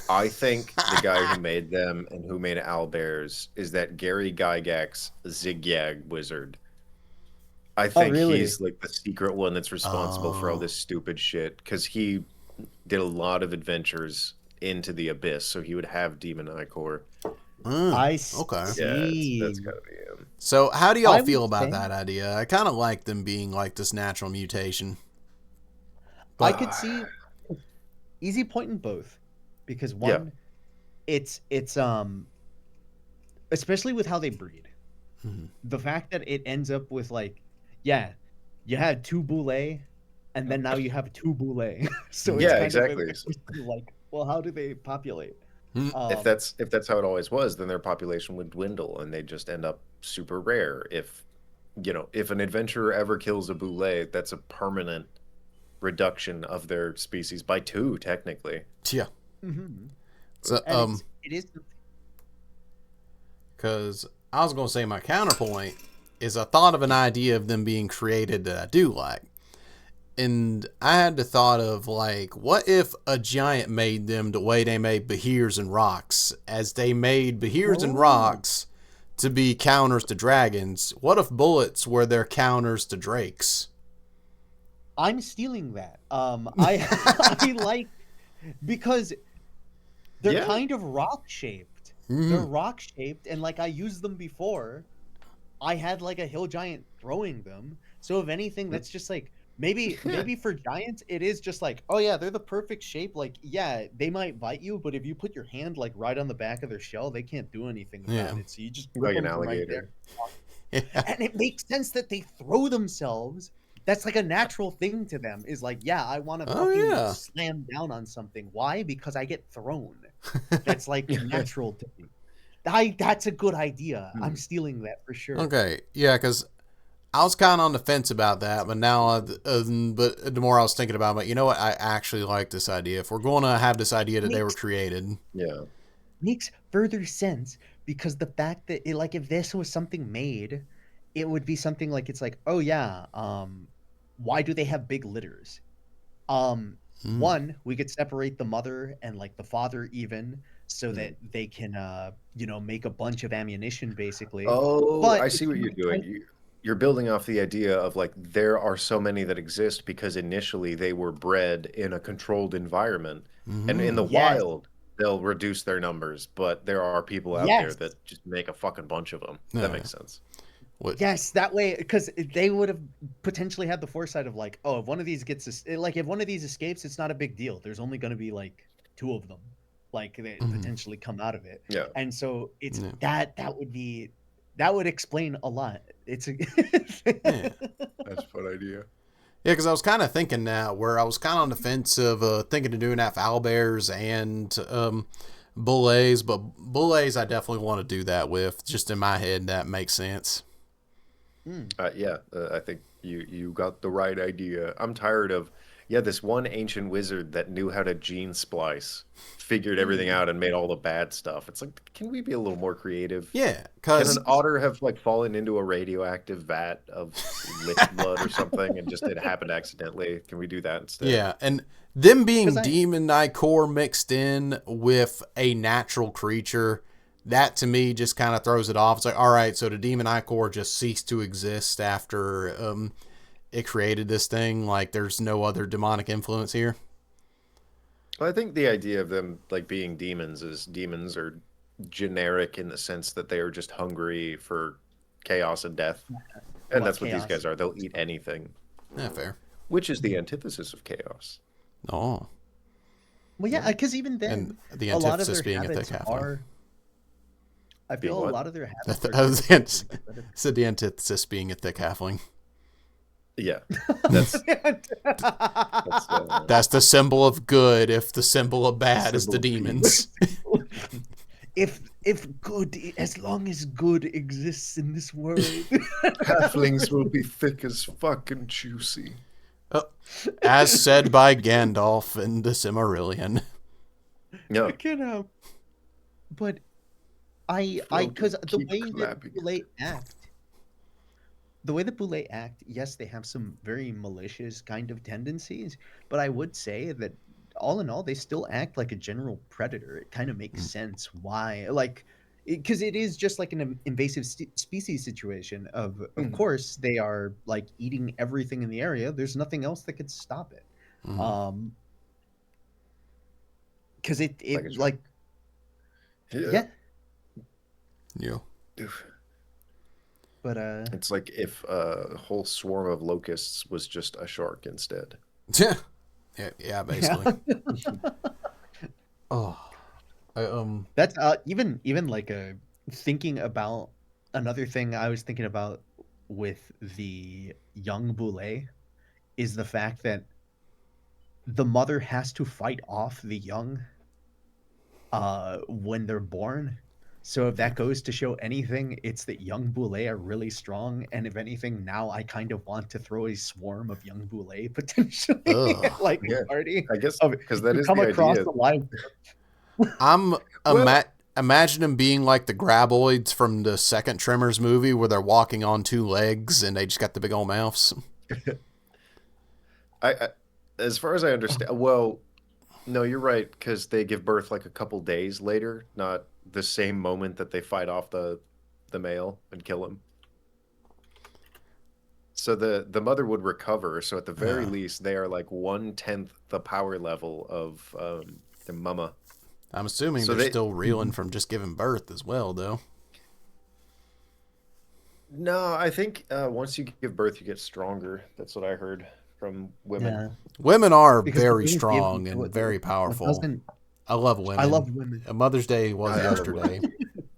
I think the guy who made them and who made owlbears is that Gary Gygax Zigzag wizard. I think really? he's like the secret one that's responsible for all this stupid shit because he did a lot of adventures into the abyss, so he would have demon ichor. I okay. see. Yeah, that's gotta be him. So how do y'all I feel would about think- that idea? I kind of like them being like this natural mutation. I could see easy point in both because one, it's especially with how they breed. Mhm. The fact that it ends up with like, yeah, you had two Boule, and then now you have two Boule. So it's Yeah, kind exactly. of like, well, how do they populate? Mm. If that's how it always was, then their population would dwindle and they just end up super rare. If an adventurer ever kills a Boule, that's a permanent reduction of their species by 2, technically. Yeah. Mm-hmm. So And it is because I was going to say my counterpoint is I thought of an idea of them being created that I do like. And I had the thought of like, what if a giant made them the way they made Behirs and Rocks, as they made Behirs and Rocks to be counters to dragons? What if Bullets were their counters to drakes? I'm stealing that. I like because they're kind of rock shaped. They're rock shaped, and like I used them before. I had like a hill giant throwing them. So if anything, that's just like maybe for giants, it is just like, oh yeah, they're the perfect shape. Like, yeah, they might bite you, but if you put your hand like right on the back of their shell, they can't do anything about it. So you just Like rip an them from right alligator. there. And it makes sense that they throw themselves. That's like a natural thing to them. Is like, yeah, I want to slam down on something. Why? Because I get thrown. That's like natural to me. That's a good idea. I'm stealing that for sure. Okay, yeah, because I was kind of on the fence about that, but now, but the more I was thinking about it, you know what? I actually like this idea. If we're going to have this idea that they were created, makes further sense because the fact that like if this was something made, it would be something like it's like, oh yeah, why do they have big litters? One, we could separate the mother and like the father even, so that they can make a bunch of ammunition basically. Oh, But I it's see what you're doing. You're building off the idea of like there are so many that exist because initially they were bred in a controlled environment, and in the yes, wild they'll reduce their numbers, but there are people out there yes, that just make a fucking bunch of them. Yeah. That makes sense. What? yes. That way, because they would have potentially had the foresight of like, oh, if one of these if one of these escapes, it's not a big deal. There's only going to be like two of them, like they potentially come out of it. Yeah. And so it's Yeah. that would explain a lot. It's Yeah. That's a fun idea. Yeah, because I was kind of thinking that, where I was kind of on the fence of thinking of doing that for owlbears and bullets, but bullets I definitely want to do that with. Just in my head, that makes sense. I think you got the right idea. I'm tired of this one ancient wizard that knew how to gene splice, figured everything out, and made all the bad stuff. It's like, can we be a little more creative? Yeah, Can because an otter have like fallen into a radioactive vat of lich blood or something, and just it happened accidentally? Can we do that instead? yeah, and them being 'Cause I- demon core mixed in with a natural creature, that to me just kind of throws it off. It's like, all right, so the demon core just ceased to exist after it created this thing. Like, there's no other demonic influence here. Well, I think the idea of them like being demons is demons are generic in the sense that they are just hungry for chaos and death, and Well, that's what these chaos. guys are. They'll eat anything, Yeah, fair. which is the antithesis of chaos. Oh, Well, yeah, because even then, and the a lot of antithesis their being a thick habits halfling. are. I Being feel a what? lot of their habits I was are. said the antithesis being a thick halfling. Yeah, that's That's the symbol of good. If the symbol of bad is symbol the of demons. if good, as long as good exists in this world. halflings will be thick as fucking juicy. As said by Gandalf in the Silmarillion. Yeah, But because the Keep way that clapping it. Boulette act, the way that Boulette act, yes, they have some very malicious kind of tendencies, but I would say that all in all, they still act like a general predator. It kind of makes sense why, like, because it is just like an invasive species situation. Of course, they are like eating everything in the area. There's nothing else that could stop it. Because it like yeah. Yeah. But It's like if a whole swarm of locusts was just a shark instead. Yeah, basically. Oh. that's even like a thinking about another thing I was thinking about with the young Boulette is the fact that the mother has to fight off the young when they're born. So if that goes to show anything, it's that young Boulette are really strong, and if anything, now I kind of want to throw a swarm of young Boulette potentially, like a party. I guess because that is come the across idea. the live. I'm imagine them being like the graboids from the second Tremors movie, where they're walking on two legs and they just got the big old mouths. I as far as I understand, well, no, you're right, because they give birth like a couple days later, not the same moment that they fight off the male and kill him. So the mother would recover. So at the very least, they are like 1/10 the power level of the mama. I'm assuming So they're they- still reeling from just giving birth as well, though. No, I think once you give birth, you get stronger. That's what I heard from women. Yeah, Women are because very women give- strong and very powerful. doesn't- I love women. I love women. Mother's Day was I love yesterday.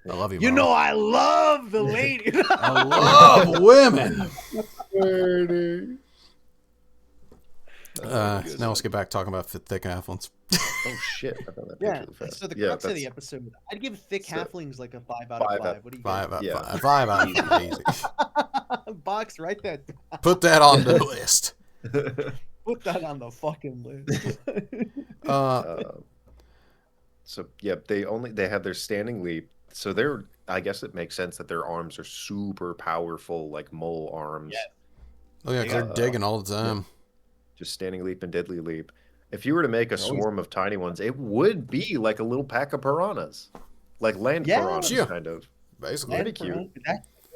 I love you, You Mom. know, I love the lady. I love women. Now let's get back talking about thick halflings. Oh shit! I found that Yeah. picture fast. So the Yeah, crux of the that's- episode, I'd give thick So- halflings like a 5 out of 5 5. out- What do you Five out Yeah. of 5. 5 out of 5. Easy. Box right there. Put that on the list. Put that on the fucking list. So yeah, they have their standing leap. So I guess it makes sense that their arms are super powerful, like mole arms. Yeah. Oh yeah, 'cause they're digging all the time. Just standing leap and deadly leap. If you were to make a swarm of tiny ones, it would be like a little pack of piranhas, like land piranhas, kind of. Basically, pretty cute.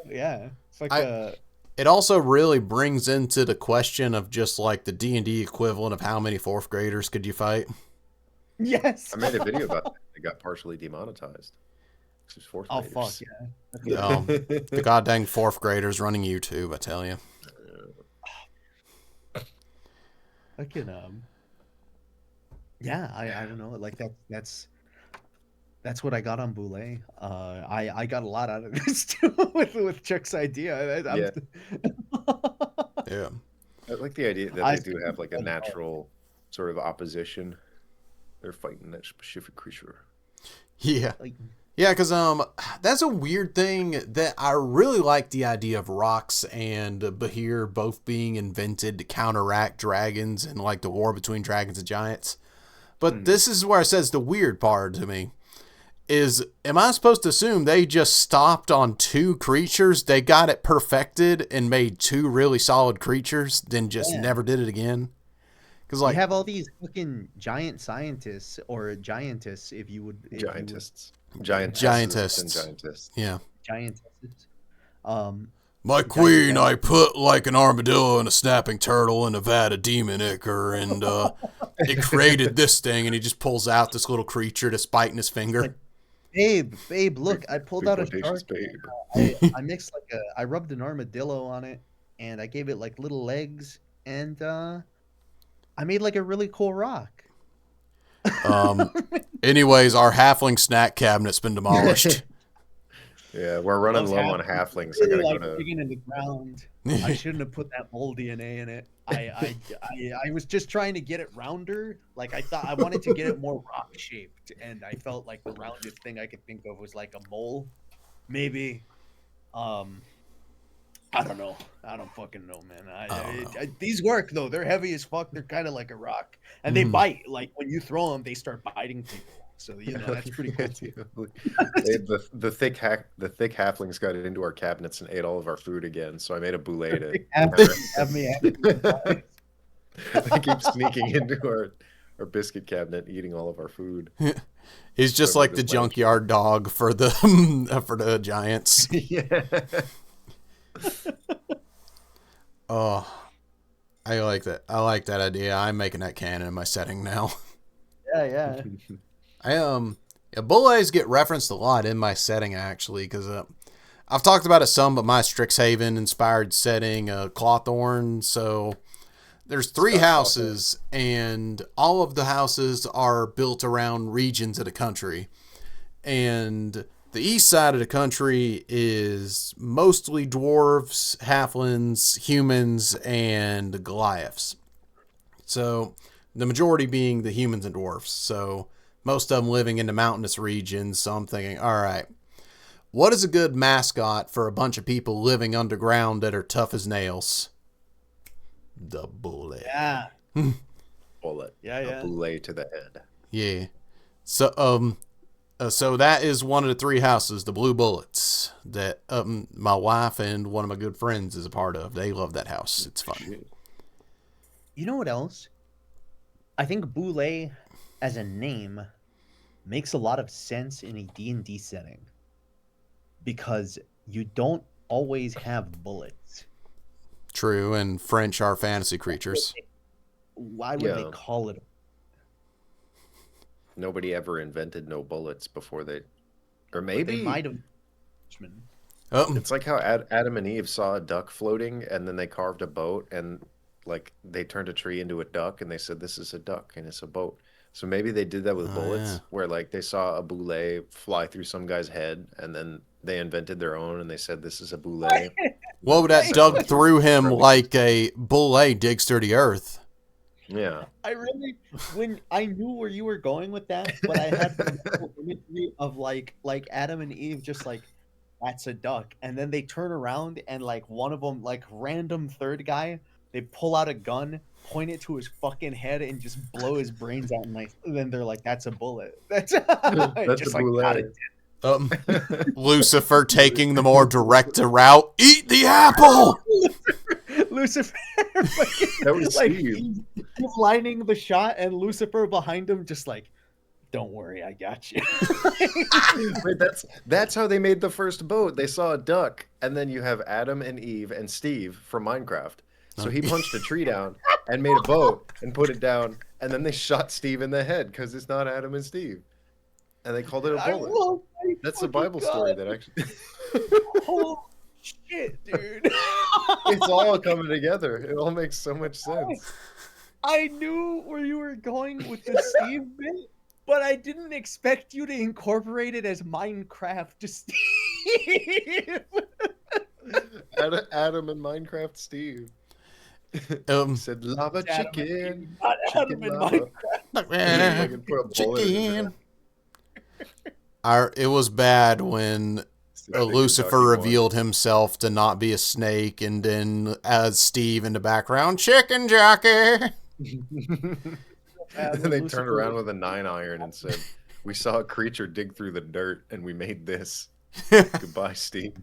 Yeah, it's like It also really brings into the question of just like the D&D equivalent of how many fourth graders could you fight? Yes. I made a video about that. It got partially demonetized. Fourth graders. Fuck yeah. The goddamn fourth graders running YouTube, I tell you. I can yeah, I don't know, like that's what I got on Boule. I got a lot out of this too with Chuck's idea. Yeah. I like the idea that they do have like a natural sort of opposition. They're fighting that specific creature. Yeah. Yeah, because that's a weird thing that I really like the idea of rocks and Bahir both being invented to counteract dragons and like the war between dragons and giants. But this is where it says the weird part to me is, am I supposed to assume they just stopped on 2 creatures? They got it perfected and made 2 really solid creatures, then just never did it again? Because like, you have all these fucking giant scientists or giantess, if you would. Giantess. Yeah. Giantesses. My queen, I put like an armadillo and a snapping turtle and a vat of demon ichor, and it created this thing, and he just pulls out this little creature that's biting his finger. Babe, look, I pulled out a shark. I mixed I rubbed an armadillo on it, and I gave it like little legs, and I made like a really cool rock. Anyways, our halfling snack cabinet's been demolished. Yeah, we're running low on halflings. I gotta go to digging in the ground. I shouldn't have put that mole DNA in it. I was just trying to get it rounder. Like I wanted to get it more rock shaped, and I felt like the roundest thing I could think of was like a mole, maybe. I don't know. I don't fucking know, man. These work though. They're heavy as fuck. They're kind of like a rock, and they bite. Like when you throw them, they start biting people. So that's pretty cool too. The thick halflings got into our cabinets and ate all of our food again. So I made a boule to have me. They keep sneaking into our biscuit cabinet, eating all of our food. He's just like the junkyard dog for the for the giants. Yeah. Oh, I like that. I like that idea. I'm making that canon in my setting now. Yeah. Bullets get referenced a lot in my setting actually, because I've talked about it some, but my Strixhaven inspired setting, Clawthorn. So there's 3 houses, and all of the houses are built around regions of the country, and the east side of the country is mostly dwarves, halflings, humans, and Goliaths. So the majority being the humans and dwarfs. So most of them living in the mountainous regions. So I'm thinking, all right, what is a good mascot for a bunch of people living underground that are tough as nails? The bullet. Yeah. Bullet. Yeah. A boule to the head. Yeah. So that is one of the 3 houses, the Blue Bullets, that my wife and one of my good friends is a part of. They love that house. It's fun. You know what else? I think Boule as a name makes a lot of sense in a D&D setting, because you don't always have bullets. True, and French are fantasy creatures. Why would they call it? Nobody ever invented no bullets before or maybe they might have. It's like how Adam and Eve saw a duck floating, and then they carved a boat, and like they turned a tree into a duck, and they said this is a duck and it's a boat. So maybe they did that with bullets, where like they saw a boule fly through some guy's head, and then they invented their own, and they said this is a boule. Well, that dug through him like a boule digs through the earth. Yeah. When I knew where you were going with that, but I had the imagery of like Adam and Eve just like, that's a duck, and then they turn around and like one of them, like random third guy, they pull out a gun, point it to his fucking head, and just blow his brains out, and like then they're like, that's a bullet. That's just a like Lucifer taking the more direct route. Eat the apple. Lucifer fucking, That was like Steve. he's lining the shot, and Lucifer behind him, just like, don't worry, I got you. Wait, that's how they made the first boat. They saw a duck, and then you have Adam and Eve and Steve from Minecraft. So he punched a tree down and made a boat and put it down, and then they shot Steve in the head because it's not Adam and Steve, and they called it a bullet. Oh my That's a fucking Bible story God. that actually. Holy shit, dude. It's all coming together. It all makes so much sense. I knew where you were going with the Steve bit, but I didn't expect you to incorporate it as Minecraft to Steve. Adam and Minecraft Steve. Said lava Adam chicken. Not Adam Chicken in lava. Minecraft. Fucking put a bullet in his Chicken. head. It was bad when Chicken Lucifer Kentucky revealed himself to not be a snake, and then as Steve in the background, chicken jockey. And they turned around with a 9-iron and said, "We saw a creature dig through the dirt, and we made this." Goodbye, Steve.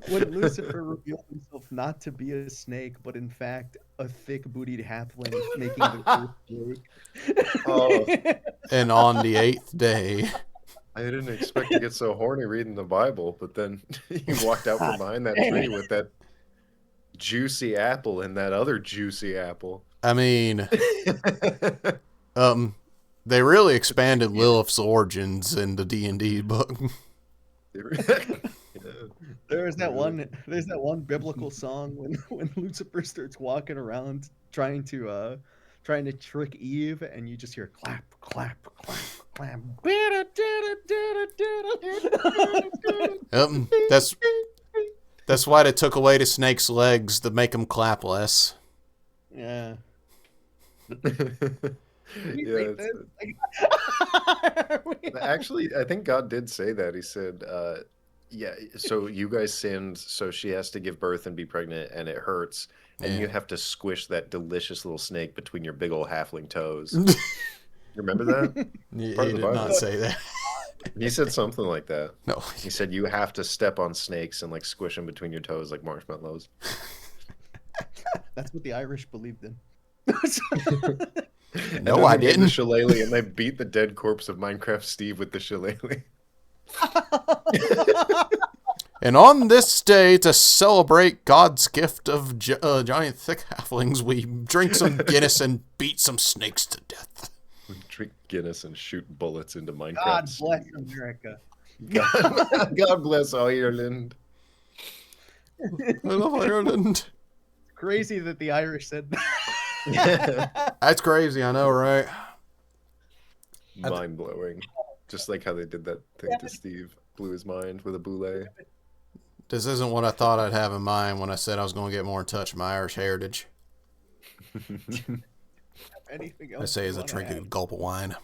When Lucifer revealed himself not to be a snake, but in fact a thick-bootied halfling making the first joke. Oh, And on the 8th day, I didn't expect to get so horny reading the Bible, but then he walked out from behind that tree with that juicy apple and that other juicy apple. I mean, they really expanded Lilith's origins in the D&D book. There's that one biblical song when Lucifer starts walking around trying to trick Eve, and you just hear clap, clap, clap, clap. That's why they took away the snake's legs to make him clap less. Yeah. Yeah, actually, I think God did say that. He said, yeah, so you guys sinned, so she has to give birth and be pregnant, and it hurts, and Yeah. you have to squish that delicious little snake between your big old halfling toes. You remember that? He Part of did the Bible. not say that. He said something like that. No. He said you have to step on snakes and like squish them between your toes like marshmallows. That's what the Irish believed in. And No, then I they made didn't. The shillelagh, and they beat the dead corpse of Minecraft Steve with the shillelagh. And on this day, to celebrate God's gift of giant thick halflings, we drink some Guinness and beat some snakes to death. Drink Guinness and shoot bullets into Minecraft. God bless America. God bless Ireland. I love Ireland. Crazy that the Irish said that. That's crazy, I know, right? Mind blowing. Just like how they did that thing to Steve. Blew his mind with a boule. This isn't what I thought I'd have in mind when I said I was going to get more in touch with my Irish heritage. Anything I else? say you as I wanna drink a add? gulp of wine.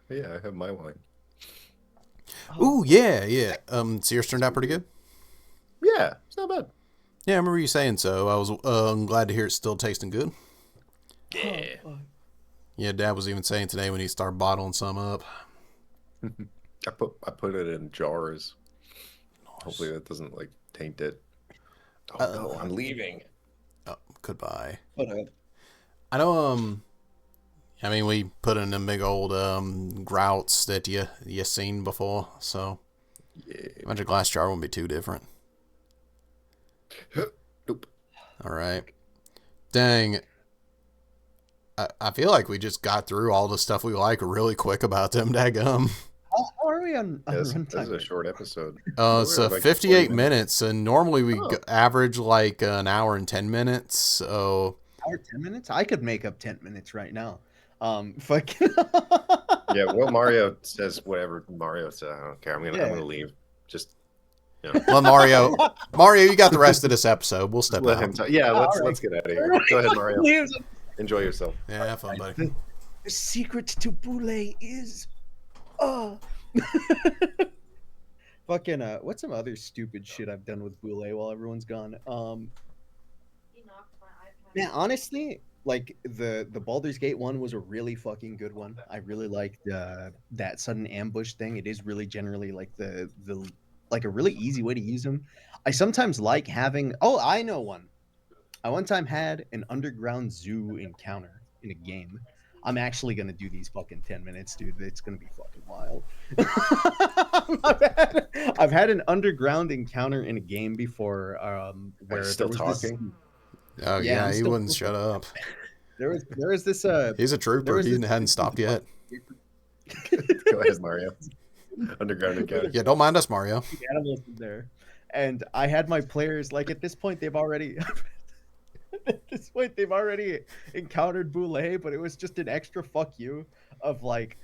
Yeah, I have my wine. Ooh, yeah. So yours turned out pretty good? Yeah, it's not bad. Yeah, I remember you saying so. I was glad to hear it's still tasting good. Yeah. Yeah, Dad was even saying today when he started bottling some up. I put it in jars. Hopefully that doesn't like taint it. Oh no, I'm leaving. Oh, goodbye. But, I know, I mean, we put in them big old grouts that you seen before, so Yeah. imagine a glass jar wouldn't be too different. Nope. All right. Dang. I feel like we just got through all the stuff we like really quick about them, daggum. how are we on This is runtime? a short episode. It's We're at, like, 58 40 minutes, and normally we Oh. average like an hour and 10 minutes, so... Hour 10 minutes? I could make up 10 minutes right now. Fucking. Yeah, well, Mario says whatever Mario says. I don't care. I'm gonna leave. Just Well, Mario, you got the rest of this episode. We'll step let him out. talk. Yeah, All let's get out of here. Go ahead, Mario. Leaves. Enjoy yourself. Yeah, have fun, buddy. The secret to Boule is fucking what's some other stupid shit I've done with Boule while everyone's gone? Man, honestly, like the Baldur's Gate one was a really fucking good one. I really liked that sudden ambush thing. It is really generally like the like a really easy way to use them. I sometimes like having. Oh, I know one. I one time had an underground zoo encounter in a game. I'm actually gonna do these fucking 10 minutes, dude. It's gonna be fucking wild. I've had an underground encounter in a game before, Are you where there still was this. talking? Oh Yeah, yeah, I'm he still. wouldn't shut up. There was this. He's a There trooper. was He this. hadn't stopped yet. Go ahead, Mario. Underground encounter. Yeah, don't mind us, Mario. Animals in there, and I had my players like at this point they've already. At this point, they've already encountered Boule, but it was just an extra fuck you of like,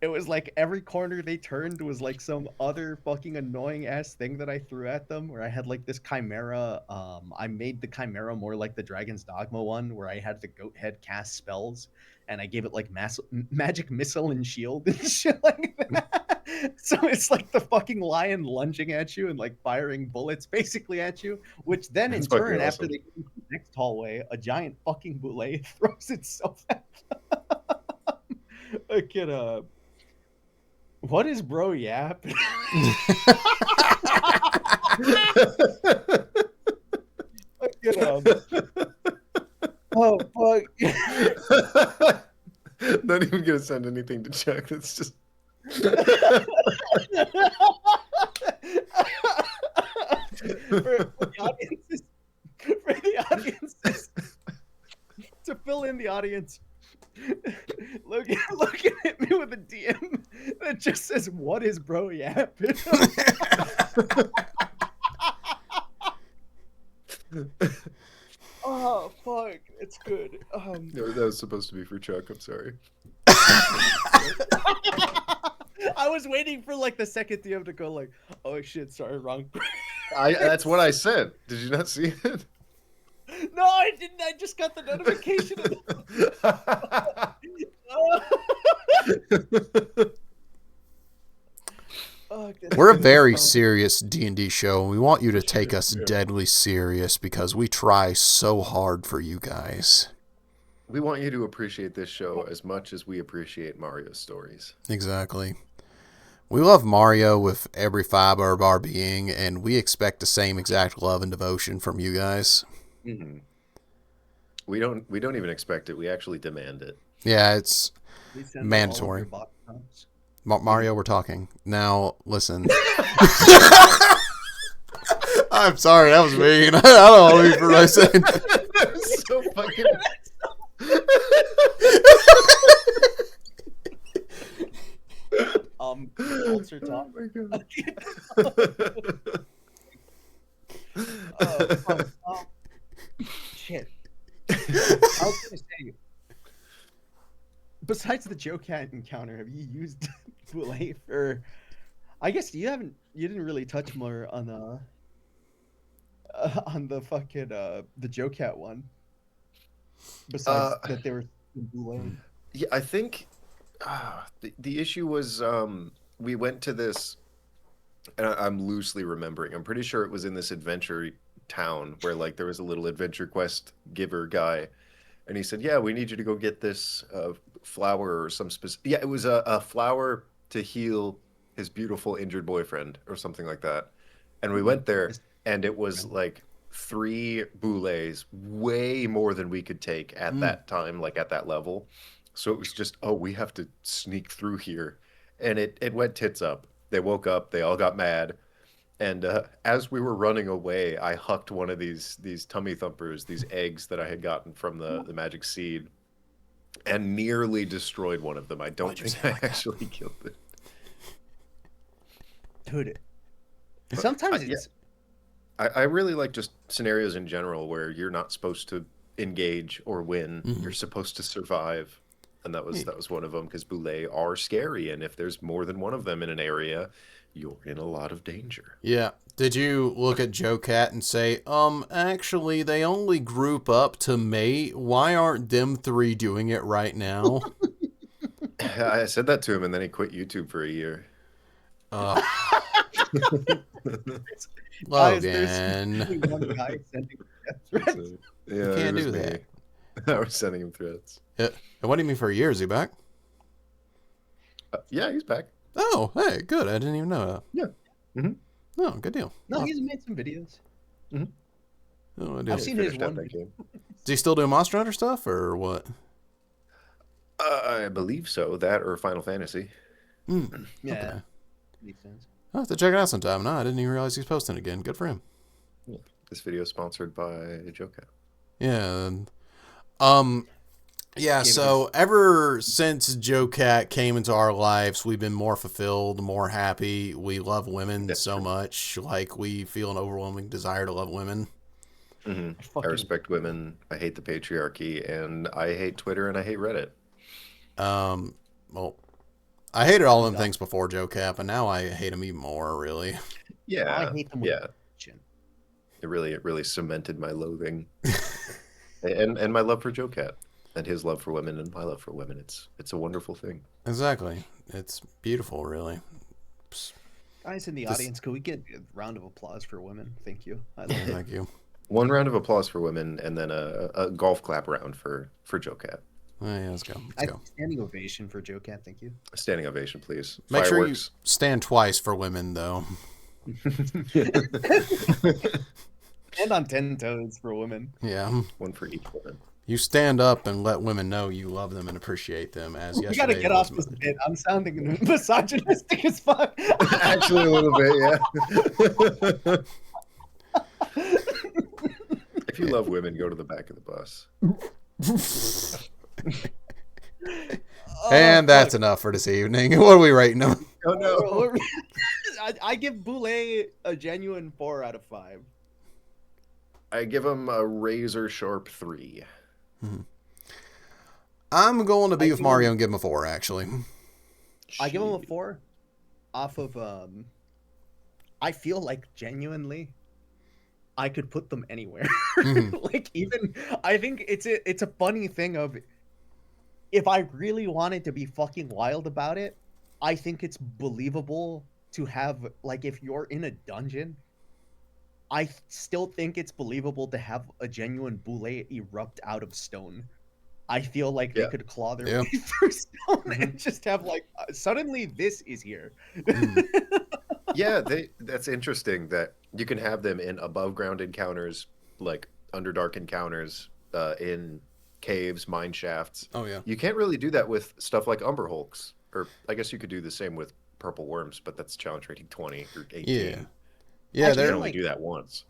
it was like every corner they turned was like some other fucking annoying ass thing that I threw at them. Where I had like this chimera. I made the chimera more like the Dragon's Dogma one, where I had the goat head cast spells, and I gave it like magic missile and shield and shit like that. So it's like the fucking lion lunging at you and like firing bullets basically at you, which then in That's fucking turn, after awesome. they get into the next hallway, a giant fucking boule throws itself at them. Like it, what is bro yap? Oh fuck. Not even gonna send anything to check. That's just. For the audiences, to fill in the audience, Logan at me with a DM that just says, "What is bro yap?" Oh fuck, it's good. No, that was supposed to be for Chuck. I'm sorry. I was waiting for like the second DM to go like, "Oh shit, sorry, wrong." That's what I said. Did you not see it? No, I didn't. I just got the notification. We're a very serious D&D show, and we want you to take us deadly serious because we try so hard for you guys. We want you to appreciate this show as much as we appreciate Mario's stories. Exactly. We love Mario with every fiber of our being, and we expect the same exact love and devotion from you guys. Mm-hmm. We don't even expect it. We actually demand it. Yeah, it's mandatory. Mario, we're talking. Now, listen. I'm sorry, that was mean. I don't know what I said. That was so fucking... Culture talk. Shit. I was gonna say, besides the Joe Cat encounter, have you used Boule for? I guess you didn't really touch more on the fucking the Joe Cat one. Besides that, they were Boule. Yeah, I think the issue was we went to this, and I'm loosely remembering. I'm pretty sure it was in this adventure town where like there was a little adventure quest giver guy, and he said, "Yeah, we need you to go get this flower or some specific." Yeah, it was a flower to heal his beautiful injured boyfriend or something like that. And we went there, and it was like 3 boules, way more than we could take at that time, like at that level. So it was just, oh, we have to sneak through here. And it went tits up. They woke up, they all got mad. And as we were running away, I hucked one of these tummy thumpers, these eggs that I had gotten from the magic seed, and nearly destroyed one of them. I don't think I actually killed it. Dude, sometimes it's... I really like just scenarios in general where you're not supposed to engage or win. Mm-hmm. You're supposed to survive. And that was one of them, because boule are scary, and if there's more than one of them in an area, you're in a lot of danger. Yeah. Did you look at Joe Cat and say, actually, they only group up to mate. Why aren't them 3 doing it right now? I said that to him, and then he quit YouTube for a year. Logan. One guy sending threats. Yeah, you can't do that. I was sending him threats. Yeah. And what do you mean for a year? Is he back? Yeah, he's back. Oh, hey, good. I didn't even know that. Yeah. Mm-hmm. Oh, good deal. No, Oh, he's made some videos. oh, I I've do. seen his Finished up one. that game. Does he still do Monster Hunter stuff or what? I believe so. That or Final Fantasy. Yeah, Okay. makes sense. I'll have to check it out sometime. No, I didn't even realize he's posting again. Good for him. Yeah. This video is sponsored by Joker. Yeah. Um. Yeah. So ever since Joe Cat came into our lives, we've been more fulfilled, more happy. We love women That's so true. much. Like we feel an overwhelming desire to love women. I respect women. I hate the patriarchy, and I hate Twitter, and I hate Reddit. Well, I hated all them things before Joe Cap, and now I hate them even more. Really. Yeah, I hate them with yeah. passion. It really cemented my loathing, and my love for Joe Cat, and his love for women, and my love for women. It's a wonderful thing. Exactly. It's beautiful, really. Guys in the audience, could we get a round of applause for women? Thank you. I love it. Thank you. One round of applause for women, and then a golf clap round for Joe Cat. Oh, yeah, let's go. Let's go. Standing ovation for Joe Cat. Thank you. A standing ovation, please. Make sure you Fireworks. stand twice for women, though. And on 10 toes for women. Yeah. One for each woman. You stand up and let women know you love them and appreciate them. As We yesterday gotta get was off this bit. I'm sounding misogynistic as fuck. Actually, a little bit, yeah. If you love women, go to the back of the bus. And that's enough for this evening. What are we rating them? Oh no! I give Boulette a genuine 4 out of 5. I give him a razor sharp 3. I'm going to be with Mario and give him a 4, actually. I give him a 4 off of I feel like genuinely I could put them anywhere. Like even I think it's a funny thing of if I really wanted to be fucking wild about it, I think it's believable to have like if you're in a dungeon, I still think it's believable to have a genuine boule erupt out of stone. I feel like they could claw their way through stone and just have like suddenly this is here. Yeah, that's interesting that you can have them in above ground encounters, like Underdark encounters, in caves, mine shafts. Oh yeah. You can't really do that with stuff like Umber Hulks, or I guess you could do the same with Purple Worms, but that's challenge rating 20 or 18. Yeah. Yeah, You they're can only do that once.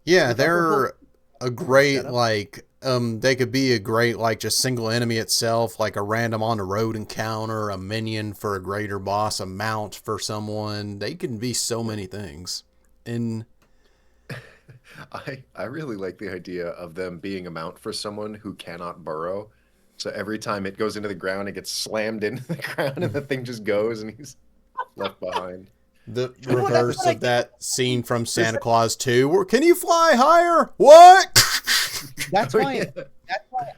Yeah, they're a great like they could be a great like just single enemy itself, like a random on the road encounter, a minion for a greater boss, a mount for someone. They can be so many things. And I really like the idea of them being a mount for someone who cannot burrow. So every time it goes into the ground, it gets slammed into the ground, and the thing just goes, and he's left behind. the reverse of that scene from Santa Claus 2, where can you fly higher? What? That's why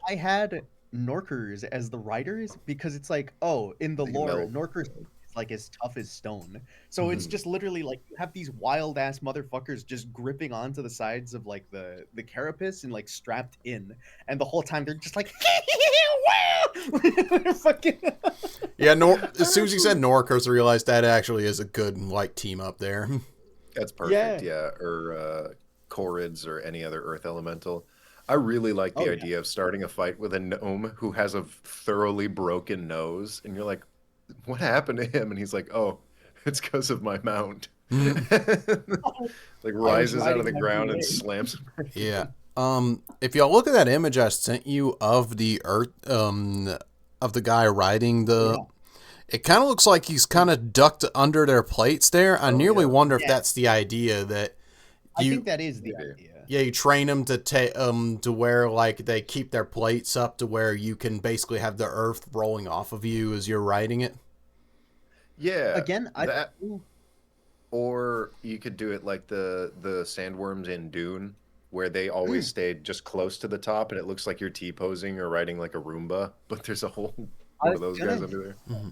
I had Norkers as the riders, because it's like, oh, in the lore, Norkers is like as tough as stone. So it's just literally like you have these wild ass motherfuckers just gripping onto the sides of like the carapace and like strapped in, and the whole time they're just like fucking Yeah, as soon as you said Norkers, I realized that actually is a good like team up there. That's perfect, yeah. Or Chorids or any other earth elemental. I really like the idea of starting a fight with a gnome who has a thoroughly broken nose, and you're like, what happened to him? And he's like, oh, it's because of my mount. Like rises out of the ground and slams. Yeah. If y'all look at that image I sent you of the earth, of the guy riding the, it kind of looks like he's kind of ducked under their plates there. I nearly wonder if that's the idea that I think that is the idea. Yeah, you train them to where like they keep their plates up to where you can basically have the earth rolling off of you as you're riding it. Yeah. Again, or you could do it like the sandworms in Dune, where they always stayed just close to the top, and it looks like you're T-posing or riding like a Roomba, but there's a whole one of those guys under there.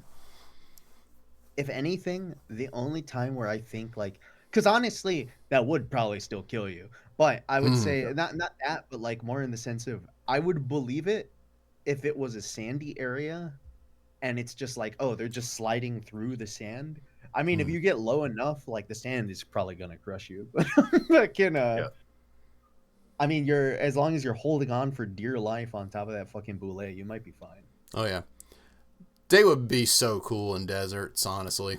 If anything, the only time where I think like, because honestly, that would probably still kill you. But I would say not that, but like more in the sense of I would believe it if it was a sandy area, and it's just like, oh, they're just sliding through the sand. I mean, if you get low enough, like the sand is probably gonna crush you. But Yeah. I mean, you're as long as you're holding on for dear life on top of that fucking boulet, you might be fine. Oh yeah, they would be so cool in deserts, honestly.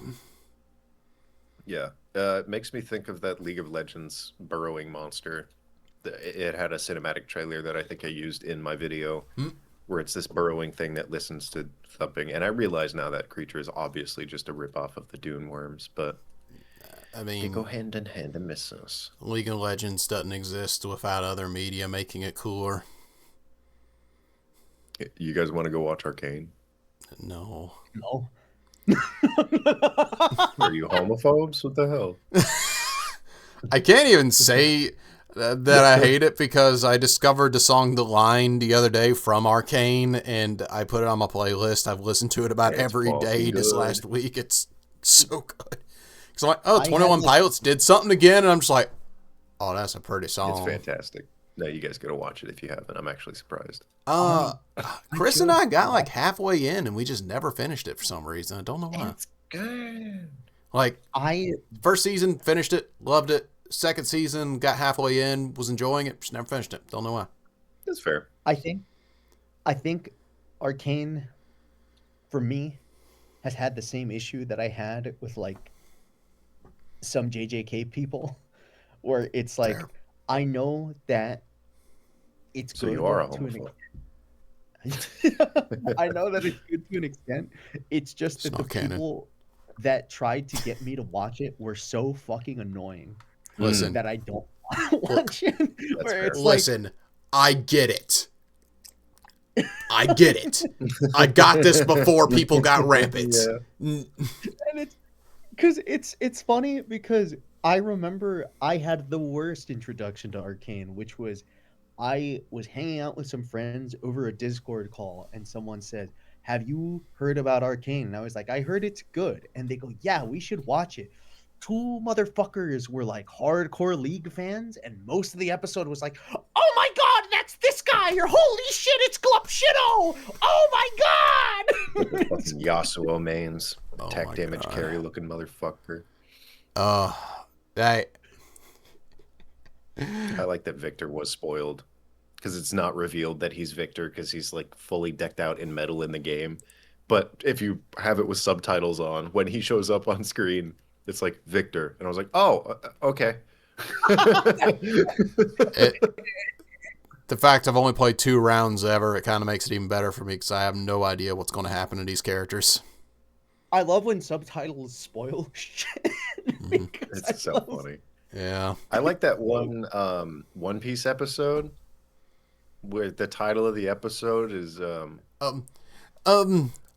Yeah. It makes me think of that League of Legends burrowing monster. It had a cinematic trailer that I think I used in my video, where it's this burrowing thing that listens to thumping. And I realize now that creature is obviously just a ripoff of the Dune worms, but I they mean, go hand in hand and miss us. League of Legends doesn't exist without other media making it cooler. You guys want to go watch Arcane? No. No. Are you homophobes? What the hell? I can't even say that I hate it because I discovered the song The Line the other day from Arcane and I put it on my playlist. I've listened to it about It's every day fucking this good. last week. It's so good. Because I'm like, oh, 21 Pilots did something again. And I'm just like, oh, that's a pretty song. It's fantastic. No, you guys gotta watch it if you haven't. I'm actually surprised. Chris and I got like halfway in and we just never finished it for some reason. I don't know why. It's good. Like, I first season, finished it, loved it. Second season, got halfway in, was enjoying it, just never finished it. Don't know why. That's fair. I think Arcane for me has had the same issue that I had with like some JJK people where it's like Fair. I know that it's So good you are a to an homophobe. extent. I know that it's good to an extent. It's just that It's the not canon. people that tried to get me to watch it were so fucking annoying Listen, that I don't want to watch it. Where fair. it's like, listen, I get it. I get it. I got this before people got rampant. and it's funny because I remember I had the worst introduction to Arcane, which was I was hanging out with some friends over a Discord call, and someone said, "Have you heard about Arcane?" And I was like, "I heard it's good." And they go, "Yeah, we should watch it." Two motherfuckers were like hardcore League fans, and most of the episode was like, "Oh my god, that's this guy! Or holy shit, it's Glupshido! Oh my god!" Fucking Yasuo mains. Oh Attack my damage God. carry looking motherfucker. That I like that Victor was spoiled. Because it's not revealed that he's Victor because he's like fully decked out in metal in the game. But if you have it with subtitles on, when he shows up on screen, it's like Victor. And I was like, oh, okay. the fact I've only played 2 rounds ever, it kind of makes it even better for me because I have no idea what's going to happen to these characters. I love when subtitles spoil shit. because I It's so love- funny. Yeah. I like that one One Piece episode where the title of the episode is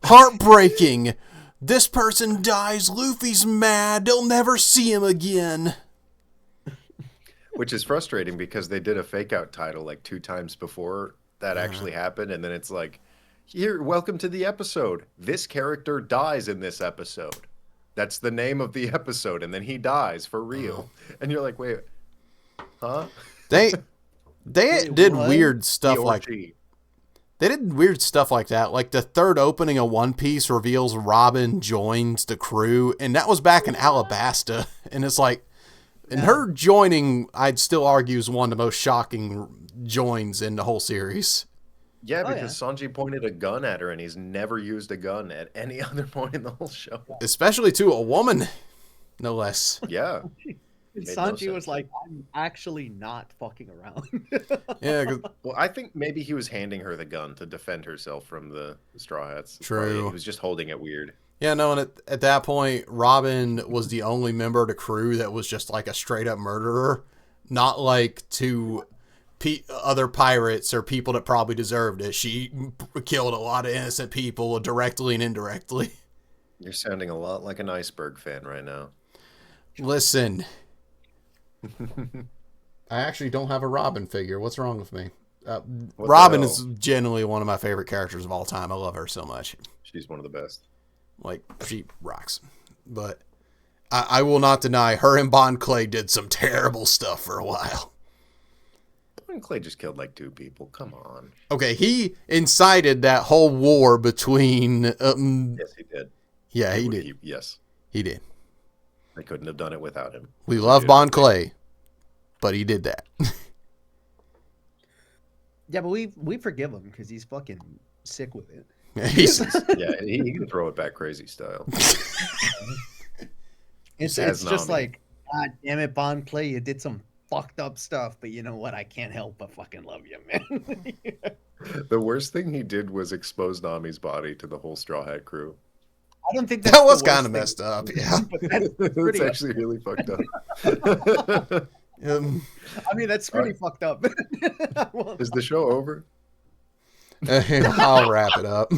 Heartbreaking. This person dies. Luffy's mad. They'll never see him again. which is frustrating because they did a fake out title like 2 times before that actually happened, and then it's like, here, welcome to the episode. This character dies in this episode. That's the name of the episode, and then he dies for real. And you're like, wait, huh? They Wait, did what? weird stuff He or like she. they did weird stuff like that. Like the third opening of One Piece reveals Robin joins the crew, and that was back in Alabasta. And it's like, and her joining, I'd still argue, is one of the most shocking joins in the whole series. Yeah, Oh, because Sanji pointed a gun at her, and he's never used a gun at any other point in the whole show. Especially to a woman, no less. Yeah. Made no Sanji sense. was like, "I'm actually not fucking around." Yeah, 'cause- Well, I think maybe he was handing her the gun to defend herself from the Straw Hats. True. He was just holding it weird. yeah, no, and at that point, Robin was the only member of the crew that was just like a straight up murderer, not like to other pirates or people that probably deserved it. She killed a lot of innocent people directly and indirectly. You're sounding a lot like an iceberg fan right now. Listen, I actually don't have a Robin figure. What's wrong with me? What the Robin hell? is genuinely one of my favorite characters of all time. I love her so much. She's one of the best. Like, she rocks. But I will not deny her and Bon Clay did some terrible stuff for a while. And Clay just killed like 2 people. Come on. Okay, he incited that whole war between. Yes, he did. Yeah, he did. Yes. He did. They couldn't have done it without him. We love Bon Clay, but he did that. Yeah, but we forgive him because he's fucking sick with it. Yeah, he can throw it back crazy style. It's just like, God damn it, Bon Clay, you did some fucked up stuff, but you know what? I can't help but fucking love you, man. The worst thing he did was expose Nami's body to the whole Straw Hat crew. I don't think that's That was kind of messed up. Yeah, It's actually really fucked up. I mean, that's pretty fucked up. Is the show over? I'll wrap it up.